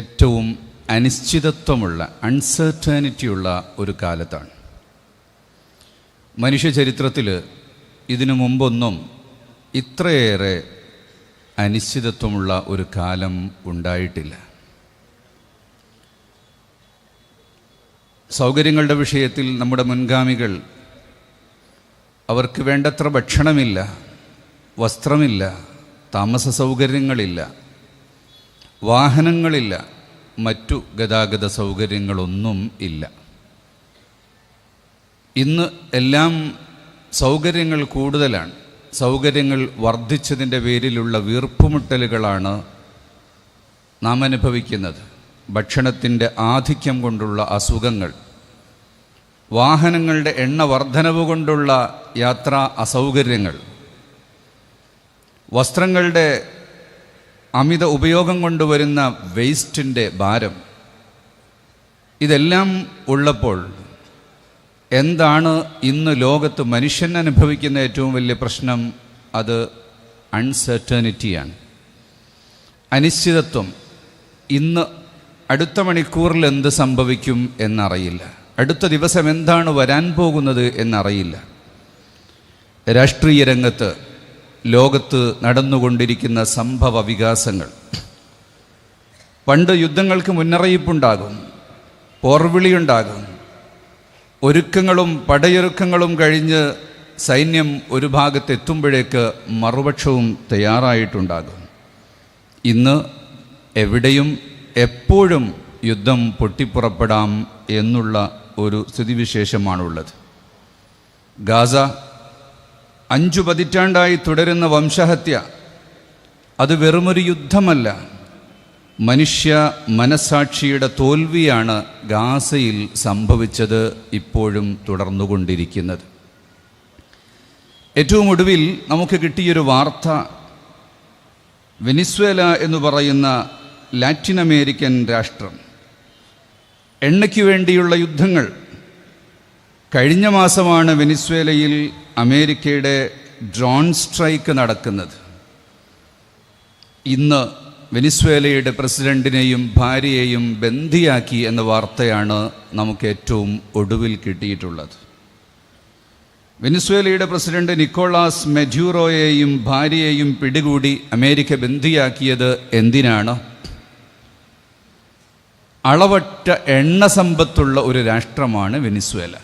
ഏറ്റവും അനിശ്ചിതത്വമുള്ള അൺസർട്ടനിറ്റിയുള്ള ഒരു കാലത്താണ്. മനുഷ്യ ചരിത്രത്തിൽ ഇതിനു മുമ്പൊന്നും ഇത്രയേറെ അനിശ്ചിതത്വമുള്ള ഒരു കാലം ഉണ്ടായിട്ടില്ല. സൗകര്യങ്ങളുടെ വിഷയത്തിൽ നമ്മുടെ മുൻഗാമികൾ അവർക്ക് വേണ്ടത്ര ഭക്ഷണമില്ല, വസ്ത്രമില്ല, താമസ സൗകര്യങ്ങളില്ല, വാഹനങ്ങളില്ല, മറ്റു ഗതാഗത സൗകര്യങ്ങളൊന്നും ഇല്ല. ഇന്ന് എല്ലാം സൗകര്യങ്ങൾ കൂടുതലാണ്. സൗകര്യങ്ങൾ വർദ്ധിച്ചതിൻ്റെ പേരിലുള്ള വീർപ്പുമുട്ടലുകളാണ് നാം അനുഭവിക്കുന്നത്. ഭക്ഷണത്തിൻ്റെ ആധിക്യം കൊണ്ടുള്ള അസുഖങ്ങൾ, വാഹനങ്ങളുടെ എണ്ണ വർധനവ് കൊണ്ടുള്ള യാത്രാ അസൗകര്യങ്ങൾ, വസ്ത്രങ്ങളുടെ അമിത ഉപയോഗം കൊണ്ടുവരുന്ന വേസ്റ്റിൻ്റെ ഭാരം, ഇതെല്ലാം ഉള്ളപ്പോൾ എന്താണ് ഇന്ന് ലോകത്ത് മനുഷ്യൻ അനുഭവിക്കുന്ന ഏറ്റവും വലിയ പ്രശ്നം? അത് അൺസർട്ടനിറ്റിയാണ്, അനിശ്ചിതത്വം. ഇന്ന് അടുത്ത മണിക്കൂറിൽ എന്ത് സംഭവിക്കും എന്നറിയില്ല. അടുത്ത ദിവസം എന്താണ് വരാൻ പോകുന്നത് എന്നറിയില്ല. രാഷ്ട്രീയ രംഗത്ത് ലോകത്ത് നടന്നുകൊണ്ടിരിക്കുന്ന സംഭവ വികാസങ്ങൾ, പണ്ട് യുദ്ധങ്ങൾക്ക് മുന്നറിയിപ്പുണ്ടാകും, പോർവിളിയുണ്ടാകും, ഒരുക്കങ്ങളും പടയൊരുക്കങ്ങളും കഴിഞ്ഞ് സൈന്യം ഒരു ഭാഗത്തെത്തുമ്പോഴേക്ക് മറുപക്ഷവും തയ്യാറായിട്ടുണ്ടാകും. ഇന്ന് എവിടെയും എപ്പോഴും യുദ്ധം പൊട്ടിപ്പുറപ്പെടാം എന്നുള്ള ഒരു സ്ഥിതിവിശേഷമാണുള്ളത്. ഗാസ 5 പതിറ്റാണ്ടായി തുടരുന്ന വംശഹത്യ, അത് വെറുമൊരു യുദ്ധമല്ല, മനുഷ്യ മനസ്സാക്ഷിയുടെ തോൽവിയാണ് ഗാസയിൽ സംഭവിച്ചത്, ഇപ്പോഴും തുടർന്നുകൊണ്ടിരിക്കുന്നത്. ഏറ്റവും ഒടുവിൽ നമുക്ക് കിട്ടിയൊരു വാർത്ത, വെനിസ്വേല എന്ന് പറയുന്ന ലാറ്റിൻ അമേരിക്കൻ രാഷ്ട്രം, എണ്ണയ്ക്ക് വേണ്ടിയുള്ള യുദ്ധങ്ങൾ. കഴിഞ്ഞ മാസമാണ് വെനിസ്വേലയിൽ അമേരിക്കയുടെ ഡ്രോൺ സ്ട്രൈക്ക് നടക്കുന്നത്. ഇന്ന് വെനിസ്വേലയുടെ പ്രസിഡന്റിനെയും ഭാര്യയെയും ബന്ദിയാക്കി എന്ന വാർത്തയാണ് നമുക്ക് ഏറ്റവും ഒടുവിൽ കിട്ടിയിട്ടുള്ളത്. വെനിസ്വേലയുടെ പ്രസിഡന്റ് നിക്കോളാസ് മെഡ്യൂറോയെയും ഭാര്യയെയും പിടികൂടി അമേരിക്ക ബന്ദിയാക്കിയത് എന്തിനാണ്? അളവറ്റ എണ്ണ സമ്പത്തുള്ള ഒരു രാഷ്ട്രമാണ് വെനിസ്വേല.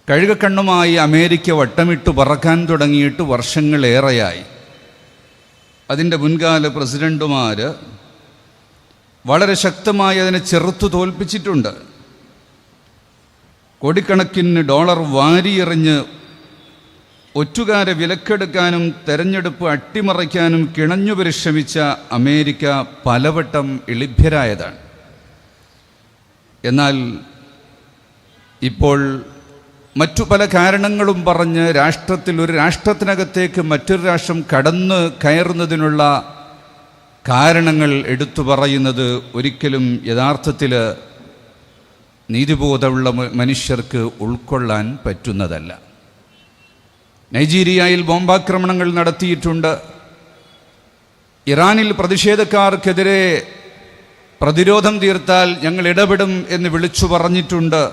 കഴുകക്കണ്ണുമായി അമേരിക്ക വട്ടമിട്ട് പറക്കാൻ തുടങ്ങിയിട്ട് വർഷങ്ങളേറെയായി. അതിൻ്റെ മുൻകാല പ്രസിഡന്റുമാർ വളരെ ശക്തമായി അതിനെ ചെറുത്തു തോൽപ്പിച്ചിട്ടുണ്ട്. കോടിക്കണക്കിന് ഡോളർ വാരിയെറിഞ്ഞ് ഒറ്റുകാരെ വിലക്കെടുക്കാനും തെരഞ്ഞെടുപ്പ് അട്ടിമറിക്കാനും കിണഞ്ഞു പരിശ്രമിച്ച അമേരിക്ക പലവട്ടം എളിഭ്യരായതാണ്. എന്നാൽ ഇപ്പോൾ മറ്റു പല കാരണങ്ങളും പറഞ്ഞ് ഒരു രാഷ്ട്രത്തിനകത്തേക്ക് മറ്റൊരു രാഷ്ട്രം കടന്നു കയറുന്നതിനുള്ള കാരണങ്ങൾ എടുത്തു പറയുന്നത് ഒരിക്കലും യഥാർത്ഥത്തിൽ നീതിബോധമുള്ള മനുഷ്യർക്ക് ഉൾക്കൊള്ളാൻ പറ്റുന്നതല്ല. നൈജീരിയയിൽ ബോംബാക്രമണങ്ങൾ നടത്തിയിട്ടുണ്ട്. ഇറാനിൽ പ്രതിഷേധക്കാർക്കെതിരെ പ്രതിരോധം തീർത്താൽ ഞങ്ങൾ ഇടപെടും എന്ന് വിളിച്ചു പറഞ്ഞിട്ടുണ്ട്.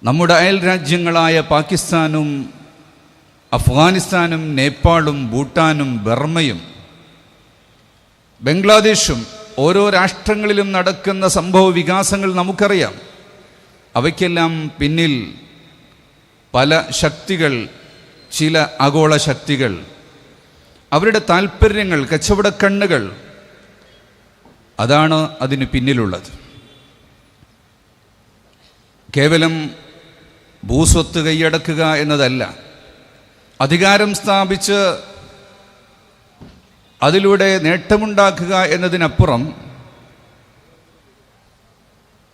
നമ്മുടെ അയൽ രാജ്യങ്ങളായ പാകിസ്ഥാനും അഫ്ഗാനിസ്ഥാനും നേപ്പാളും ഭൂട്ടാനും ബർമ്മയും ബംഗ്ലാദേശും ഓരോ രാഷ്ട്രങ്ങളിലും നടക്കുന്ന സംഭവ വികാസങ്ങൾ നമുക്കറിയാം. അവയ്ക്കെല്ലാം പിന്നിൽ പല ശക്തികൾ, ചില ആഗോള ശക്തികൾ, അവരുടെ താല്പര്യങ്ങൾ, കച്ചവടക്കണ്ണുകൾ, അതാണ് അതിന് പിന്നിലുള്ളത്. കേവലം ഭൂസ്വത്ത് കൈയടക്കുക എന്നതല്ല, അധികാരം സ്ഥാപിച്ച് അതിലൂടെ നേട്ടമുണ്ടാക്കുക എന്നതിനപ്പുറം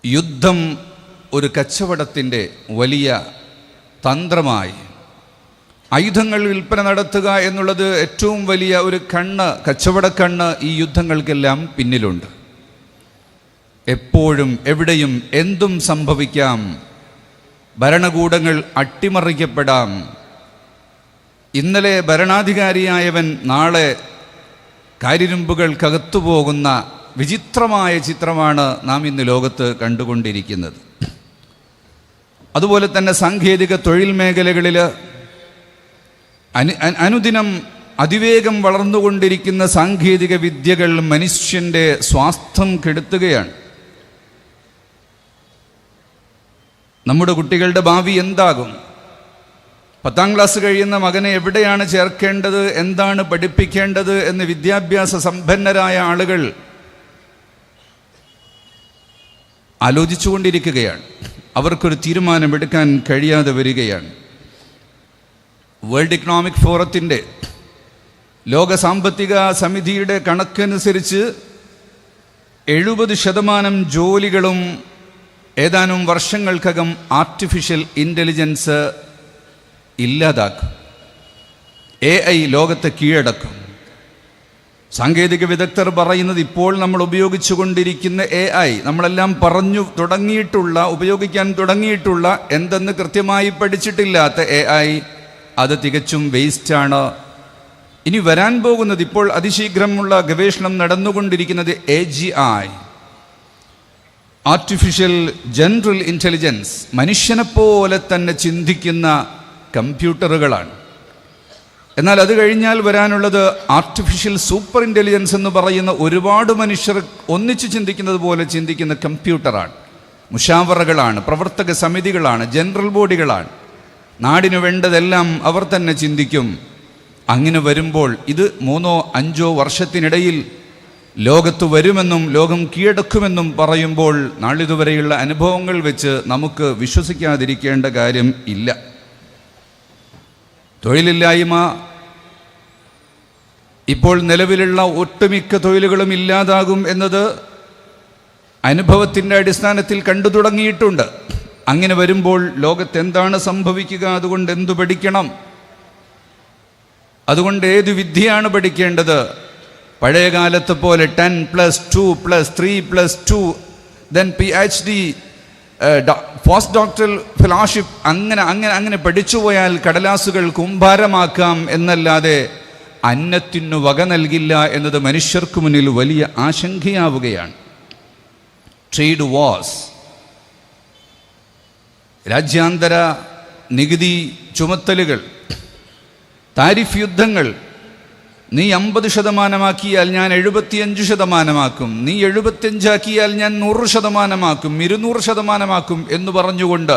യുദ്ധം ഒരു കച്ചവടത്തിൻ്റെ വലിയ തന്ത്രമായി, ആയുധങ്ങൾ വിൽപ്പന നടത്തുക എന്നുള്ളത് ഏറ്റവും വലിയ ഒരു കച്ചവടക്കണ്ണ് ഈ യുദ്ധങ്ങൾക്കെല്ലാം പിന്നിലുണ്ട്. എപ്പോഴും എവിടെയും എന്തും സംഭവിക്കാം. ഭരണകൂടങ്ങൾ അട്ടിമറിക്കപ്പെടാം. ഇന്നലെ ഭരണാധികാരിയായവൻ നാളെ കാര്യരുമ്പുകൾക്കകത്തു പോകുന്ന വിചിത്രമായ ചിത്രമാണ് നാം ഇന്ന് ലോകത്ത് കണ്ടുകൊണ്ടിരിക്കുന്നത്. അതുപോലെ തന്നെ സാങ്കേതിക തൊഴിൽ മേഖലകളിൽ അനുദിനം അതിവേഗം വളർന്നുകൊണ്ടിരിക്കുന്ന സാങ്കേതിക വിദ്യകൾ മനുഷ്യൻ്റെ സ്വാസ്ഥ്യം കെടുത്തുകയാണ്. നമ്മുടെ കുട്ടികളുടെ ഭാവി എന്താകും? 10ാം ക്ലാസ് കഴിയുന്ന മകനെ എവിടെയാണ് ചേർക്കേണ്ടത്, എന്താണ് പഠിപ്പിക്കേണ്ടത് എന്ന് വിദ്യാഭ്യാസ സമ്പന്നരായ ആളുകൾ ആലോചിച്ചുകൊണ്ടിരിക്കുകയാണ്. അവർക്കൊരു തീരുമാനമെടുക്കാൻ കഴിയാതെ വരികയാണ്. വേൾഡ് ഇക്കണോമിക് ഫോറത്തിൻ്റെ ലോക സാമ്പത്തിക സമിതിയുടെ കണക്കനുസരിച്ച് 70% ജോലികളും ഏതാനും വർഷങ്ങൾക്കകം ആർട്ടിഫിഷ്യൽ ഇൻ്റലിജൻസ് ഇല്ലാതാക്കും. AI ലോകത്തെ കീഴടക്കും. സാങ്കേതിക വിദഗ്ധർ പറയുന്നത് ഇപ്പോൾ നമ്മൾ ഉപയോഗിച്ചുകൊണ്ടിരിക്കുന്ന AI, നമ്മളെല്ലാം ഉപയോഗിക്കാൻ തുടങ്ങിയിട്ടുള്ള, എന്തെന്ന് കൃത്യമായി പഠിച്ചിട്ടില്ലാത്ത AI, അത് തികച്ചും വേസ്റ്റാണ്. ഇനി വരാൻ പോകുന്നത്, ഇപ്പോൾ അതിശീഘ്രമുള്ള ഗവേഷണം നടന്നുകൊണ്ടിരിക്കുന്നത് AGI, ആർട്ടിഫിഷ്യൽ ജനറൽ ഇൻ്റലിജൻസ്, മനുഷ്യനെപ്പോലെ തന്നെ ചിന്തിക്കുന്ന കമ്പ്യൂട്ടറുകളാണ്. എന്നാൽ അത് കഴിഞ്ഞാൽ വരാനുള്ളത് ആർട്ടിഫിഷ്യൽ സൂപ്പർ ഇൻ്റലിജൻസ് എന്ന് പറയുന്ന ഒരുപാട് മനുഷ്യർ ഒന്നിച്ച് ചിന്തിക്കുന്നത് പോലെ ചിന്തിക്കുന്ന കമ്പ്യൂട്ടറാണ്. മുഷാവറകളാണ്, പ്രവർത്തക സമിതികളാണ്, ജനറൽ ബോഡികളാണ്. നാടിനു വേണ്ടതെല്ലാം അവർ തന്നെ ചിന്തിക്കും. അങ്ങനെ വരുമ്പോൾ ഇത് 3-5 വർഷത്തിനിടയിൽ ലോകത്ത് വരുമെന്നും ലോകം കീഴടക്കുമെന്നും പറയുമ്പോൾ നാളിതുവരെയുള്ള അനുഭവങ്ങൾ വെച്ച് നമുക്ക് വിശ്വസിക്കാതിരിക്കേണ്ട കാര്യം ഇല്ല. തൊഴിലില്ലായ്മ ഇപ്പോൾ നിലവിലുള്ള ഒട്ടുമിക്ക തൊഴിലുകളും ഇല്ലാതാകും എന്നത് അനുഭവത്തിൻ്റെ അടിസ്ഥാനത്തിൽ കണ്ടു തുടങ്ങിയിട്ടുണ്ട്. അങ്ങനെ വരുമ്പോൾ ലോകത്ത് എന്താണ് സംഭവിക്കുക? അതുകൊണ്ട് എന്തു പഠിക്കണം? അതുകൊണ്ട് ഏത് വിദ്യയാണ് പഠിക്കേണ്ടത്? പഴയ കാലത്തെ പോലെ 10+2+3+2 then PhD, post doctoral fellowship, അങ്ങനെ പഠിച്ചുപോയാൽ കടലാസുകൾ കുംഭാരമാക്കാം എന്നല്ലാതെ അന്നത്തിനു വക നൽകില്ല എന്നത് മനുഷ്യർക്ക് മുന്നിൽ വലിയ ആശങ്കയാവുകയാണ്. ട്രേഡ് വാർസ്, രാജ്യാന്തര നികുതി ചുമത്തലുകൾ, താരിഫ് യുദ്ധങ്ങൾ. നീ 50% ഞാൻ 75%, നീ 75% ഞാൻ 100%, 200% എന്ന് പറഞ്ഞുകൊണ്ട്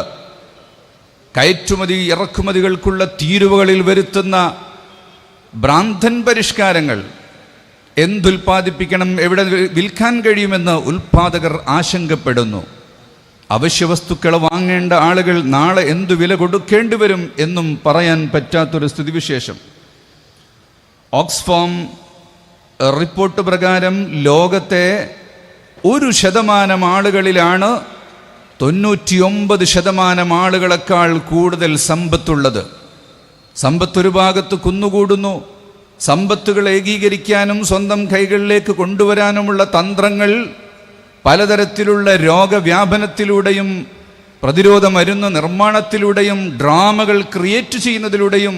കയറ്റുമതി ഇറക്കുമതികൾക്കുള്ള തീരുവകളിൽ വരുത്തുന്ന ഭ്രാന്തൻ പരിഷ്കാരങ്ങൾ. എന്തുൽപ്പാദിപ്പിക്കണം, എവിടെ വിൽക്കാൻ കഴിയുമെന്ന് ഉൽപ്പാദകർ ആശങ്കപ്പെടുന്നു. അവശ്യവസ്തുക്കൾ വാങ്ങേണ്ട ആളുകൾ നാളെ എന്തു വില കൊടുക്കേണ്ടി വരും എന്നും പറയാൻ പറ്റാത്തൊരു സ്ഥിതിവിശേഷം. ഓക്സ്ഫാം റിപ്പോർട്ട് പ്രകാരം ലോകത്തെ 1% ആളുകളിലാണ് 99% ആളുകളെക്കാൾ കൂടുതൽ സമ്പത്തുള്ളത്. സമ്പത്തൊരു ഭാഗത്ത് കുന്നുകൂടുന്നു. സമ്പത്തുകൾ ഏകീകരിക്കാനും സ്വന്തം കൈകളിലേക്ക് കൊണ്ടുവരാനുമുള്ള തന്ത്രങ്ങൾ പലതരത്തിലുള്ള രോഗവ്യാപനത്തിലൂടെയും പ്രതിരോധ മരുന്ന് നിർമ്മാണത്തിലൂടെയും ഡ്രാമകൾ ക്രിയേറ്റ് ചെയ്യുന്നതിലൂടെയും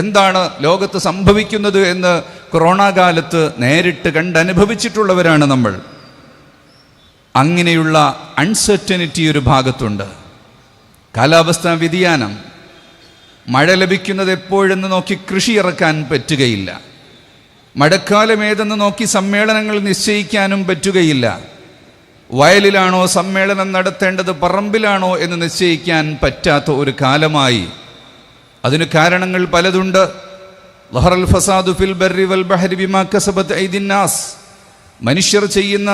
എന്താണ് ലോകത്ത് സംഭവിക്കുന്നത് എന്ന് കൊറോണ കാലത്ത് നേരിട്ട് കണ്ടനുഭവിച്ചിട്ടുള്ളവരാണ് നമ്മൾ. അങ്ങനെയുള്ള അൺസർട്ടനിറ്റി ഒരു ഭാഗത്തുണ്ട്. കാലാവസ്ഥാ വ്യതിയാനം, മഴ ലഭിക്കുന്നത് എപ്പോഴെന്ന് നോക്കി കൃഷി ഇറക്കാൻ പറ്റുകയില്ല. മഴക്കാലം ഏതെന്ന് നോക്കി സമ്മേളനങ്ങൾ നിശ്ചയിക്കാനും പറ്റുകയില്ല. വയലിലാണോ സമ്മേളനം നടത്തേണ്ടത്, പറമ്പിലാണോ എന്ന് നിശ്ചയിക്കാൻ പറ്റാത്ത ഒരു കാലമായി. അതിന് കാരണങ്ങൾ പലതുണ്ട്. ലഹറൽ ഫസാദു ഫിൽ ബർരി വൽ ബഹരി ബിമാ കസബത് ഐദിൻ നാസ്. മനുഷ്യർ ചെയ്യുന്ന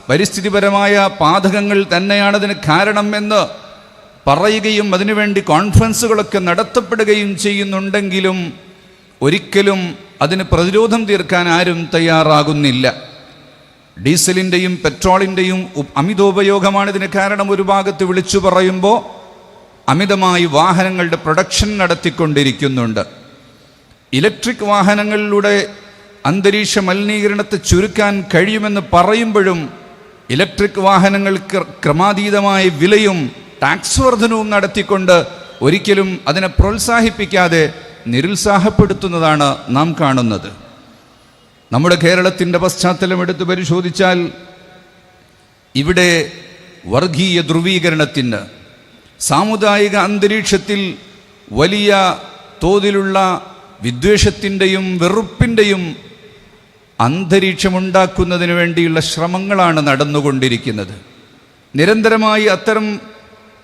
പരിസ്ഥിതിപരമായ പാതകങ്ങൾ തന്നെയാണ് അതിന് കാരണം എന്ന് പറയുകയും അതിനുവേണ്ടി കോൺഫറൻസുകളൊക്കെ നടത്തപ്പെടുകയും ചെയ്യുന്നുണ്ടെങ്കിലും ഒരിക്കലും അതിന് പ്രതിരോധം തീർക്കാൻ ആരും തയ്യാറാകുന്നില്ല. ഡീസലിൻ്റെയും പെട്രോളിൻ്റെയും അമിതോപയോഗമാണ് ഇതിന് കാരണം. ഒരു ഭാഗത്ത് വിളിച്ചു പറയുമ്പോൾ അമിതമായി വാഹനങ്ങളുടെ പ്രൊഡക്ഷൻ നടത്തിക്കൊണ്ടിരിക്കുന്നുണ്ട്. ഇലക്ട്രിക് വാഹനങ്ങളിലൂടെ അന്തരീക്ഷ മലിനീകരണത്തെ ചുരുക്കാൻ കഴിയുമെന്ന് പറയുമ്പോഴും ഇലക്ട്രിക് വാഹനങ്ങൾക്ക് ക്രമാതീതമായ വിലയും ടാക്സ് വർധനവും നടത്തിക്കൊണ്ട് ഒരിക്കലും അതിനെ പ്രോത്സാഹിപ്പിക്കാതെ നിരുത്സാഹപ്പെടുത്തുന്നതാണ് നാം കാണുന്നത്. നമ്മുടെ കേരളത്തിൻ്റെ പശ്ചാത്തലം എടുത്ത് പരിശോധിച്ചാൽ ഇവിടെ വർഗീയ ധ്രുവീകരണത്തിന്, സാമുദായിക അന്തരീക്ഷത്തിൽ വലിയ തോതിലുള്ള വിദ്വേഷത്തിൻ്റെയും വെറുപ്പിൻ്റെയും അന്തരീക്ഷമുണ്ടാക്കുന്നതിന് വേണ്ടിയുള്ള ശ്രമങ്ങളാണ് നടന്നുകൊണ്ടിരിക്കുന്നത്. നിരന്തരമായി അത്തരം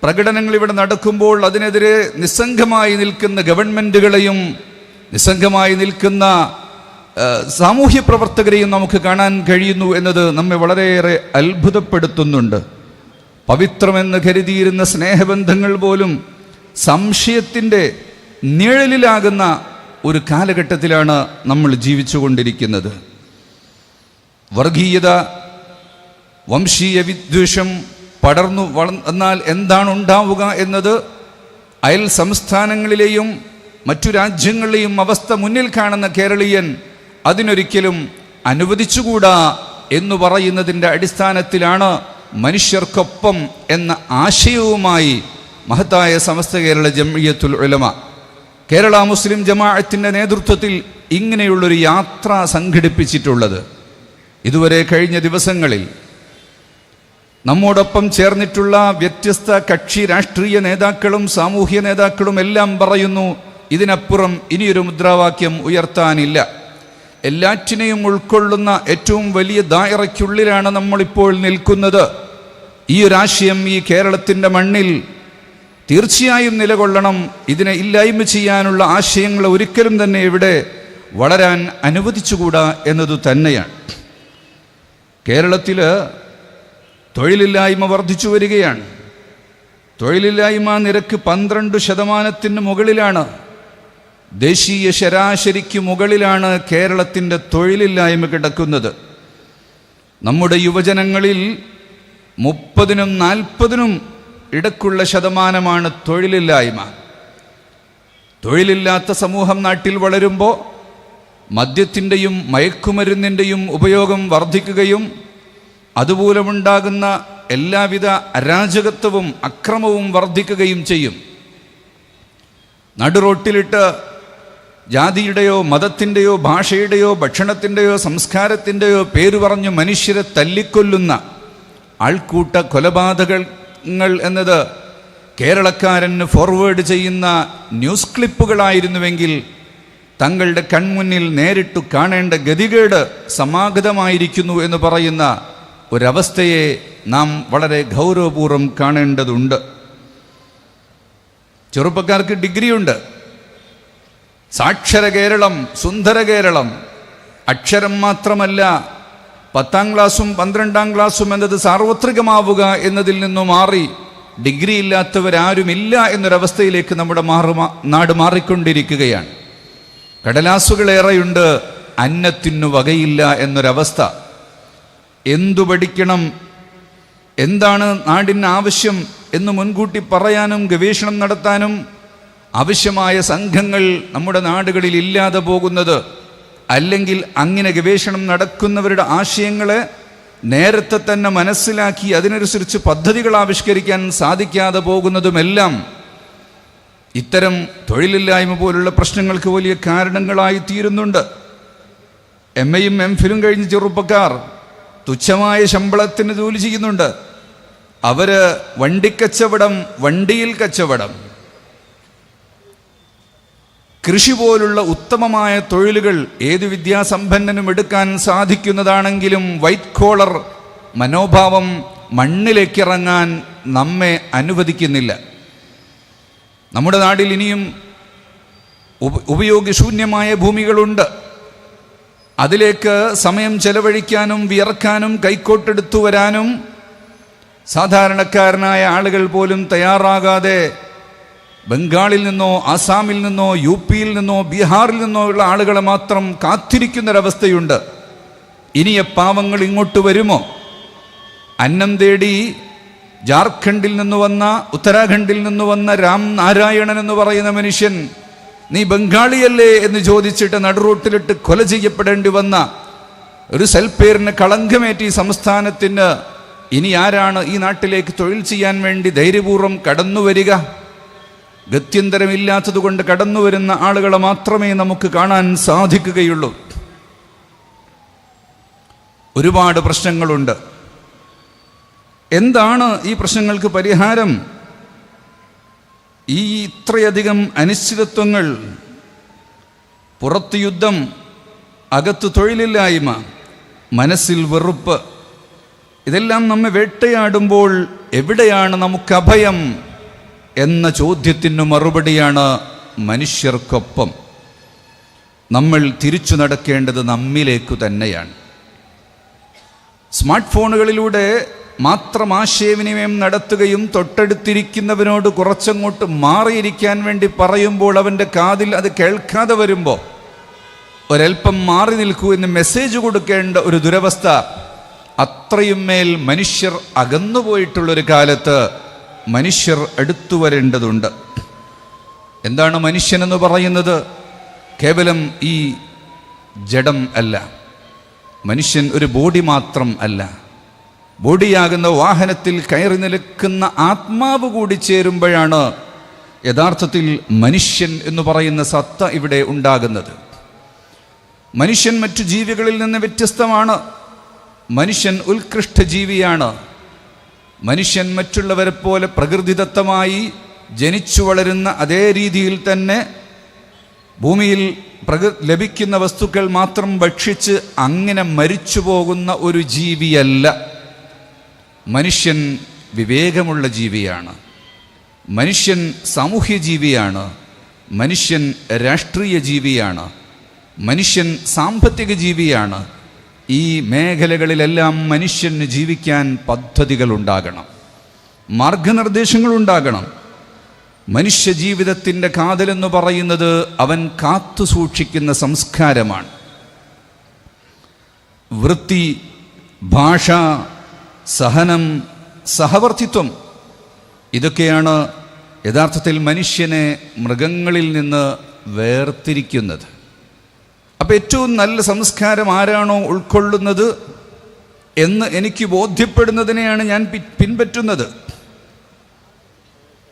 പ്രകടനങ്ങൾ ഇവിടെ നടക്കുമ്പോൾ അതിനെതിരെ നിസ്സംഗമായി നിൽക്കുന്ന ഗവൺമെൻറ്റുകളെയും നിസ്സംഗമായി നിൽക്കുന്ന സാമൂഹ്യ പ്രവർത്തകരെയും നമുക്ക് കാണാൻ കഴിയുന്നു എന്നത് നമ്മെ വളരെയേറെ അത്ഭുതപ്പെടുത്തുന്നുണ്ട്. പവിത്രമെന്ന് കരുതിയിരുന്ന സ്നേഹബന്ധങ്ങൾ പോലും സംശയത്തിൻ്റെ നിഴലിലാകുന്ന ഒരു കാലഘട്ടത്തിലാണ് നമ്മൾ ജീവിച്ചുകൊണ്ടിരിക്കുന്നത്. വർഗീയത, വംശീയ വിദ്വേഷം പടർന്നു വന്നാൽ എന്താണ് ഉണ്ടാവുക എന്നത് അയൽ സംസ്ഥാനങ്ങളിലെയും മറ്റു രാജ്യങ്ങളിലെയും അവസ്ഥ മുന്നിൽ കാണുന്ന കേരളീയൻ അതിനൊരിക്കലും അനുവദിച്ചുകൂടാ എന്ന് പറയുന്നതിൻ്റെ അടിസ്ഥാനത്തിലാണ് മനുഷ്യർക്കൊപ്പം എന്ന ആശയവുമായി മഹത്തായ സമസ്ത കേരള ജംഇയ്യത്തുൽ ഉലമ, കേരള മുസ്ലിം ജമാഅത്തിൻ്റെ നേതൃത്വത്തിൽ ഇങ്ങനെയുള്ളൊരു യാത്ര സംഘടിപ്പിച്ചിട്ടുള്ളത്. ഇതുവരെ കഴിഞ്ഞ ദിവസങ്ങളിൽ നമ്മോടൊപ്പം ചേർന്നിട്ടുള്ള വ്യത്യസ്ത കക്ഷി രാഷ്ട്രീയ നേതാക്കളും സാമൂഹ്യ നേതാക്കളും എല്ലാം പറയുന്നു, ഇതിനപ്പുറം ഇനിയൊരു മുദ്രാവാക്യം ഉയർത്താനില്ല. എല്ലാറ്റിനെയും ഉൾക്കൊള്ളുന്ന ഏറ്റവും വലിയ ദായറയ്ക്കുള്ളിലാണ് നമ്മളിപ്പോൾ നിൽക്കുന്നത്. ഈ ഒരാശയം ഈ കേരളത്തിൻ്റെ മണ്ണിൽ തീർച്ചയായും നിലകൊള്ളണം. ഇതിനെ ഇല്ലായ്മ ചെയ്യാനുള്ള ആശയങ്ങൾ ഒരിക്കലും തന്നെ ഇവിടെ വളരാൻ അനുവദിച്ചുകൂടാ എന്നതു തന്നെയാണ്. കേരളത്തിൽ തൊഴിലില്ലായ്മ വർദ്ധിച്ചു വരികയാണ്. തൊഴിലില്ലായ്മ നിരക്ക് 12% മുകളിലാണ്. ദേശീയ ശരാശരിക്ക് മുകളിലാണ് കേരളത്തിൻ്റെ തൊഴിലില്ലായ്മ കിടക്കുന്നത്. നമ്മുടെ യുവജനങ്ങളിൽ 30-നും 40-നും ഇടക്കുള്ള ശതമാനമാണ് തൊഴിലില്ലായ്മ. തൊഴിലില്ലാത്ത സമൂഹം നാട്ടിൽ വളരുമ്പോൾ മദ്യത്തിൻ്റെയും മയക്കുമരുന്നിൻ്റെയും ഉപയോഗം വർദ്ധിക്കുകയും അതുമൂലമുണ്ടാകുന്ന എല്ലാവിധ അരാജകത്വവും അക്രമവും വർദ്ധിക്കുകയും ചെയ്യും. നടുറോട്ടിലിട്ട് ജാതിയുടെയോ മതത്തിൻ്റെയോ ഭാഷയുടെയോ ഭക്ഷണത്തിൻ്റെയോ സംസ്കാരത്തിൻ്റെയോ പേര് പറഞ്ഞ് മനുഷ്യരെ തല്ലിക്കൊല്ലുന്ന ആൾക്കൂട്ട കൊലപാതകങ്ങൾ എന്നത് കേരളക്കാരന് ഫോർവേഡ് ചെയ്യുന്ന ന്യൂസ് ക്ലിപ്പുകളായിരുന്നുവെങ്കിൽ തങ്ങളുടെ കൺമുന്നിൽ നേരിട്ടു കാണേണ്ട ഗതികേട് സമാഗതമായിരിക്കുന്നു എന്ന് പറയുന്ന ഒരവസ്ഥയെ നാം വളരെ ഗൗരവപൂർവ്വം കാണേണ്ടതുണ്ട്. ചെറുപ്പക്കാർക്ക് ഡിഗ്രിയുണ്ട്. സാക്ഷര കേരളം, സുന്ദര കേരളം. അക്ഷരം മാത്രമല്ല, 10ാം ക്ലാസ്സും 12ാം ക്ലാസ്സും എന്നത് സാർവത്രികമാവുക എന്നതിൽ നിന്നും മാറി ഡിഗ്രി ഇല്ലാത്തവരാരുമില്ല എന്നൊരവസ്ഥയിലേക്ക് നമ്മുടെ നാട് മാറിക്കൊണ്ടിരിക്കുകയാണ്. കടലാസുകളേറെയുണ്ട്, അന്നത്തിനു വകയില്ല എന്നൊരവസ്ഥ. എന്തു പഠിക്കണം, എന്താണ് നാടിന് ആവശ്യം എന്ന് മുൻകൂട്ടി പറയാനും ഗവേഷണം നടത്താനും ആവശ്യമായ സംഘങ്ങൾ നമ്മുടെ നാടുകളിൽ ഇല്ലാതെ പോകുന്നത്, അല്ലെങ്കിൽ അങ്ങനെ ഗവേഷണം നടക്കുന്നവരുടെ ആശയങ്ങളെ നേരത്തെ തന്നെ മനസ്സിലാക്കി അതിനനുസരിച്ച് പദ്ധതികൾ ആവിഷ്കരിക്കാൻ സാധിക്കാതെ പോകുന്നതുമെല്ലാം ഇത്തരം തൊഴിലില്ലായ്മ പോലുള്ള പ്രശ്നങ്ങൾക്ക് വലിയ കാരണങ്ങളായി തീരുന്നുണ്ട്. MAയും MPhilഉം കഴിഞ്ഞ് ചെറുപ്പക്കാർ തുച്ഛമായ ശമ്പളത്തിന് ജോലി ചെയ്യുന്നുണ്ട്. അവര് വണ്ടിക്കച്ചവടം, വണ്ടിയിൽ കച്ചവടം, കൃഷി പോലുള്ള ഉത്തമമായ തൊഴിലുകൾ ഏത് വിദ്യാസമ്പന്നനും എടുക്കാൻ സാധിക്കുന്നതാണെങ്കിലും വൈറ്റ് കോളർ മനോഭാവം മണ്ണിലേക്കിറങ്ങാൻ നമ്മെ അനുവദിക്കുന്നില്ല. നമ്മുടെ നാട്ടിൽ ഇനിയും ഉപയോഗശൂന്യമായ ഭൂമികളുണ്ട്. അതിലേക്ക് സമയം ചെലവഴിക്കാനും വിയർക്കാനും കൈക്കോട്ടെടുത്തു വരാനും സാധാരണക്കാരനായ ആളുകൾ പോലും തയ്യാറാകാതെ ബംഗാളിൽ നിന്നോ ആസാമിൽ നിന്നോ UPയിൽ നിന്നോ ബീഹാറിൽ നിന്നോ ഉള്ള ആളുകളെ മാത്രം കാത്തിരിക്കുന്നൊരവസ്ഥയുണ്ട്. ഇനിയ പാവങ്ങൾ ഇങ്ങോട്ട് വരുമോ? അന്നം തേടി ജാർഖണ്ഡിൽ നിന്ന് വന്ന, ഉത്തരാഖണ്ഡിൽ നിന്ന് വന്ന രാം നാരായണൻ എന്ന് പറയുന്ന മനുഷ്യൻ, നീ ബംഗാളിയല്ലേ എന്ന് ചോദിച്ചിട്ട് നടുറോട്ടിലിട്ട് കൊല ചെയ്യപ്പെടേണ്ടി വന്ന ഒരു സൽപ്പേരിന് കളങ്കമേറ്റി സംസ്ഥാനത്തിന് ഇനി ആരാണ് ഈ നാട്ടിലേക്ക് തൊഴിൽ ചെയ്യാൻ വേണ്ടി ധൈര്യപൂർവ്വം കടന്നു വരിക? ഗത്യന്തരമില്ലാത്തതുകൊണ്ട് കടന്നു വരുന്ന ആളുകളെ മാത്രമേ നമുക്ക് കാണാൻ സാധിക്കുകയുള്ളൂ. ഒരുപാട് പ്രശ്നങ്ങളുണ്ട്. എന്താണ് ഈ പ്രശ്നങ്ങൾക്ക് പരിഹാരം? ഈ ഇത്രയധികം അനിശ്ചിതത്വങ്ങൾ, പുറത്ത് യുദ്ധം, അകത്ത് തൊഴിലില്ലായ്മ, മനസ്സിൽ വെറുപ്പ്, ഇതെല്ലാം നമ്മെ വേട്ടയാടുമ്പോൾ എവിടെയാണ് നമുക്ക് അഭയം എന്ന ചോദ്യത്തിന് മറുപടിയാണ് മനുഷ്യർക്കൊപ്പം. നമ്മൾ തിരിച്ചു നടക്കേണ്ടത് നമ്മിലേക്കു തന്നെയാണ്. സ്മാർട്ട് ഫോണുകളിലൂടെ മാത്രം ആശയവിനിമയം നടത്തുകയും തൊട്ടടുത്തിരിക്കുന്നവനോട് കുറച്ചങ്ങോട്ട് മാറിയിരിക്കാൻ വേണ്ടി പറയുമ്പോൾ അവൻ്റെ കാതിൽ അത് കേൾക്കാതെ വരുമ്പോൾ ഒരൽപ്പം മാറി നിൽക്കൂ എന്ന് മെസ്സേജ് കൊടുക്കേണ്ട ഒരു ദുരവസ്ഥ, അത്രയും മേൽ മനുഷ്യർ അകന്നുപോയിട്ടുള്ളൊരു കാലത്ത് മനുഷ്യർ അടുത്തു വരേണ്ടതുണ്ട്. എന്താണ് മനുഷ്യനെന്ന് പറയുന്നത്? കേവലം ഈ ജഡം അല്ല. മനുഷ്യൻ ഒരു ബോഡി മാത്രം അല്ല. ബോഡിയാകുന്ന വാഹനത്തിൽ കയറി നിൽക്കുന്ന ആത്മാവ് കൂടി ചേരുമ്പോഴാണ് യഥാർത്ഥത്തിൽ മനുഷ്യൻ എന്ന് പറയുന്ന സത്ത ഇവിടെ ഉണ്ടാകുന്നത്. മനുഷ്യൻ മറ്റു ജീവികളിൽ നിന്ന് വ്യത്യസ്തമാണ്. മനുഷ്യൻ ഉത്കൃഷ്ട ജീവിയാണ്. മനുഷ്യൻ മറ്റുള്ളവരെ പോലെ പ്രകൃതിദത്തമായി ജനിച്ചു വളരുന്ന അതേ രീതിയിൽ തന്നെ ഭൂമിയിൽ ലഭിക്കുന്ന വസ്തുക്കൾ മാത്രം ഭക്ഷിച്ച് അങ്ങനെ മരിച്ചു പോകുന്ന ഒരു ജീവിയല്ല. മനുഷ്യൻ വിവേകമുള്ള ജീവിയാണ്. മനുഷ്യൻ സാമൂഹ്യ ജീവിയാണ്. മനുഷ്യൻ രാഷ്ട്രീയ ജീവിയാണ്. മനുഷ്യൻ സാമ്പത്തിക ജീവിയാണ്. ഈ മേഖലകളിലെല്ലാം മനുഷ്യന് ജീവിക്കാൻ പദ്ധതികൾ ഉണ്ടാകണം, മാർഗനിർദ്ദേശങ്ങളുണ്ടാകണം. മനുഷ്യ ജീവിതത്തിൻ്റെ കാതലെന്ന് പറയുന്നത് അവൻ കാത്തു സൂക്ഷിക്കുന്ന സംസ്കാരമാണ്. വൃത്തി, ഭാഷ, സഹനം, സഹവർത്തിത്വം, ഇതൊക്കെയാണ് യഥാർത്ഥത്തിൽ മനുഷ്യനെ മൃഗങ്ങളിൽ നിന്ന് വേർതിരിക്കുന്നത്. അപ്പം ഏറ്റവും നല്ല സംസ്കാരം ആരാണോ ഉൾക്കൊള്ളുന്നത് എന്ന് എനിക്ക് ബോധ്യപ്പെടുന്നതിനെയാണ് ഞാൻ പിൻപറ്റുന്നത്.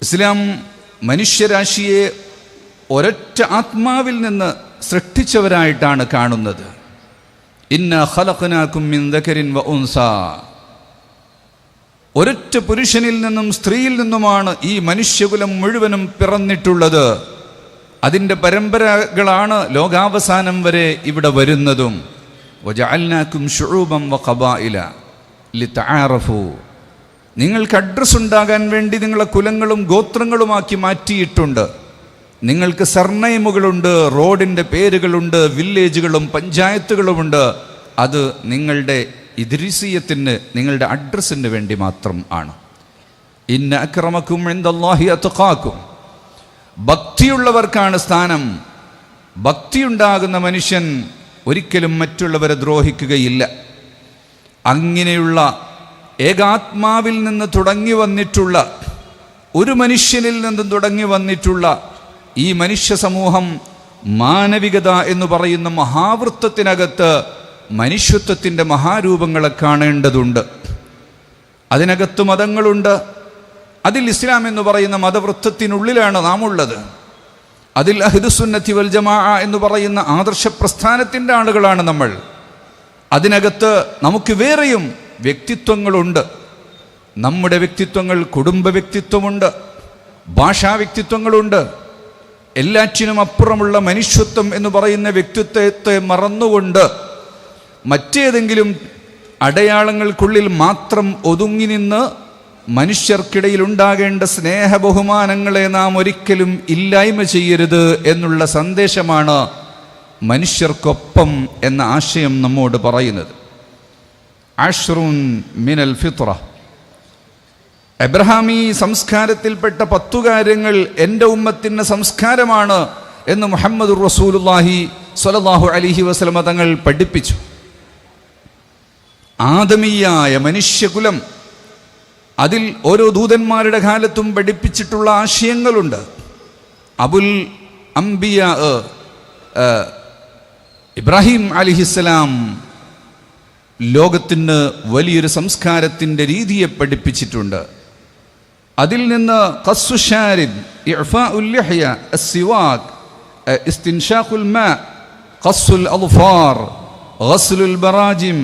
ഇസ്ലാം മനുഷ്യരാശിയെ ഒരൊറ്റ ആത്മാവിൽ നിന്ന് സൃഷ്ടിച്ചവരായിട്ടാണ് കാണുന്നത്. ഇന്നാ ഖലഖനാകും മിൻ ദകരിൻ വ ഉൻസ. ഒരൊറ്റ പുരുഷനിൽ നിന്നും സ്ത്രീയിൽ നിന്നുമാണ് ഈ മനുഷ്യകുലം മുഴുവനും പിറന്നിട്ടുള്ളത്. അതിൻ്റെ പരമ്പരകളാണ് ലോകാവസാനം വരെ ഇവിടെ വരുന്നതും. വജഅൽനാകും ശുഊബൻ വഖബായില ലിതആറഫു. നിങ്ങൾക്ക് അഡ്രസ് ഉണ്ടാകാൻ വേണ്ടി നിങ്ങളെ കുലങ്ങളും ഗോത്രങ്ങളുമാക്കി മാറ്റിയിട്ടുണ്ട്. നിങ്ങൾക്ക് സർനെയിമുകളുണ്ട്, റോഡിൻ്റെ പേരുകളുണ്ട്, വില്ലേജുകളും പഞ്ചായത്തുകളുമുണ്ട്. അത് നിങ്ങളുടെ ഇദ്രിസിയത്തിന്, നിങ്ങളുടെ അഡ്രസ്സിന് വേണ്ടി മാത്രം ആണ്. ഇന്ന അക്രമക്കും ഇൻദല്ലാഹി അത്ഖാക്കും. ഭക്തിയുള്ളവർക്കാണ് സ്ഥാനം. ഭക്തിയുണ്ടാകുന്ന മനുഷ്യൻ ഒരിക്കലും മറ്റുള്ളവരെ ദ്രോഹിക്കുകയില്ല. അങ്ങനെയുള്ള ഏകാത്മാവിൽ നിന്ന് തുടങ്ങി വന്നിട്ടുള്ള, ഒരു മനുഷ്യനിൽ നിന്നും തുടങ്ങി വന്നിട്ടുള്ള ഈ മനുഷ്യ സമൂഹം മാനവികത എന്ന് പറയുന്ന മഹാവൃത്തത്തിനകത്ത് മനുഷ്യത്വത്തിൻ്റെ മഹാരൂപങ്ങളെ കാണേണ്ടതുണ്ട്. അതിനകത്ത് മതങ്ങളുണ്ട്. അതിൽ ഇസ്ലാം എന്ന് പറയുന്ന മതവൃത്തത്തിനുള്ളിലാണ് നാം ഉള്ളത്. അതിൽ അഹ്ലുസുന്നത്തി വൽ ജമാഅ എന്ന് പറയുന്ന ആദർശ പ്രസ്ഥാനത്തിൻ്റെ ആളുകളാണ് നമ്മൾ. അതിനകത്ത് നമുക്ക് വേറെയും വ്യക്തിത്വങ്ങളുണ്ട്. നമ്മുടെ വ്യക്തിത്വങ്ങൾ, കുടുംബ വ്യക്തിത്വമുണ്ട്, ഭാഷാ വ്യക്തിത്വങ്ങളുണ്ട്. എല്ലാറ്റിനും അപ്പുറമുള്ള മനുഷ്യത്വം എന്ന് പറയുന്ന വ്യക്തിത്വത്തെ മറന്നുകൊണ്ട് മറ്റേതെങ്കിലും അടയാളങ്ങൾക്കുള്ളിൽ മാത്രം ഒതുങ്ങി നിന്ന് മനുഷ്യർക്കിടയിൽ ഉണ്ടാകേണ്ട സ്നേഹ ബഹുമാനങ്ങളെ നാം ഒരിക്കലും ഇല്ലായ്മ ചെയ്യരുത് എന്നുള്ള സന്ദേശമാണ് മനുഷ്യർക്കൊപ്പം എന്ന ആശയം നമ്മോട് പറയുന്നത്. അശ്റുൻ മിനൽ ഫിത്ര. എബ്രഹാമി സംസ്കാരത്തിൽപ്പെട്ട 10 കാര്യങ്ങൾ എൻ്റെ ഉമ്മത്തിൻ്റെ സംസ്കാരമാണ് എന്ന് മുഹമ്മദുർ റസൂലുള്ളാഹി സ്വല്ലല്ലാഹു അലൈഹി വസല്ലമ തങ്ങൾ പഠിപ്പിച്ചു. ആദമീയായ മനുഷ്യകുലം, അതിൽ ഓരോ ദൂതന്മാരുടെ കാലത്തും പഠിപ്പിച്ചിട്ടുള്ള ആശയങ്ങളുണ്ട്. അബുൽ അംബിയ ഇബ്രാഹിം അലിഹിസ്സലാം ലോകത്തിന് വലിയൊരു സംസ്കാരത്തിൻ്റെ രീതിയെ പഠിപ്പിച്ചിട്ടുണ്ട്. അതിൽ നിന്ന് ഖസ്സു ഷാരിബ്, ഇഅ്ഫാഉൽ ലിഹ്യ, അസ്സിവാക്, ഇസ്തിൻഷാഖുൽ മാ, ഖസ്സുൽ അദ്ഫാർ, ഗസ്ലുൽ ബറാജിം,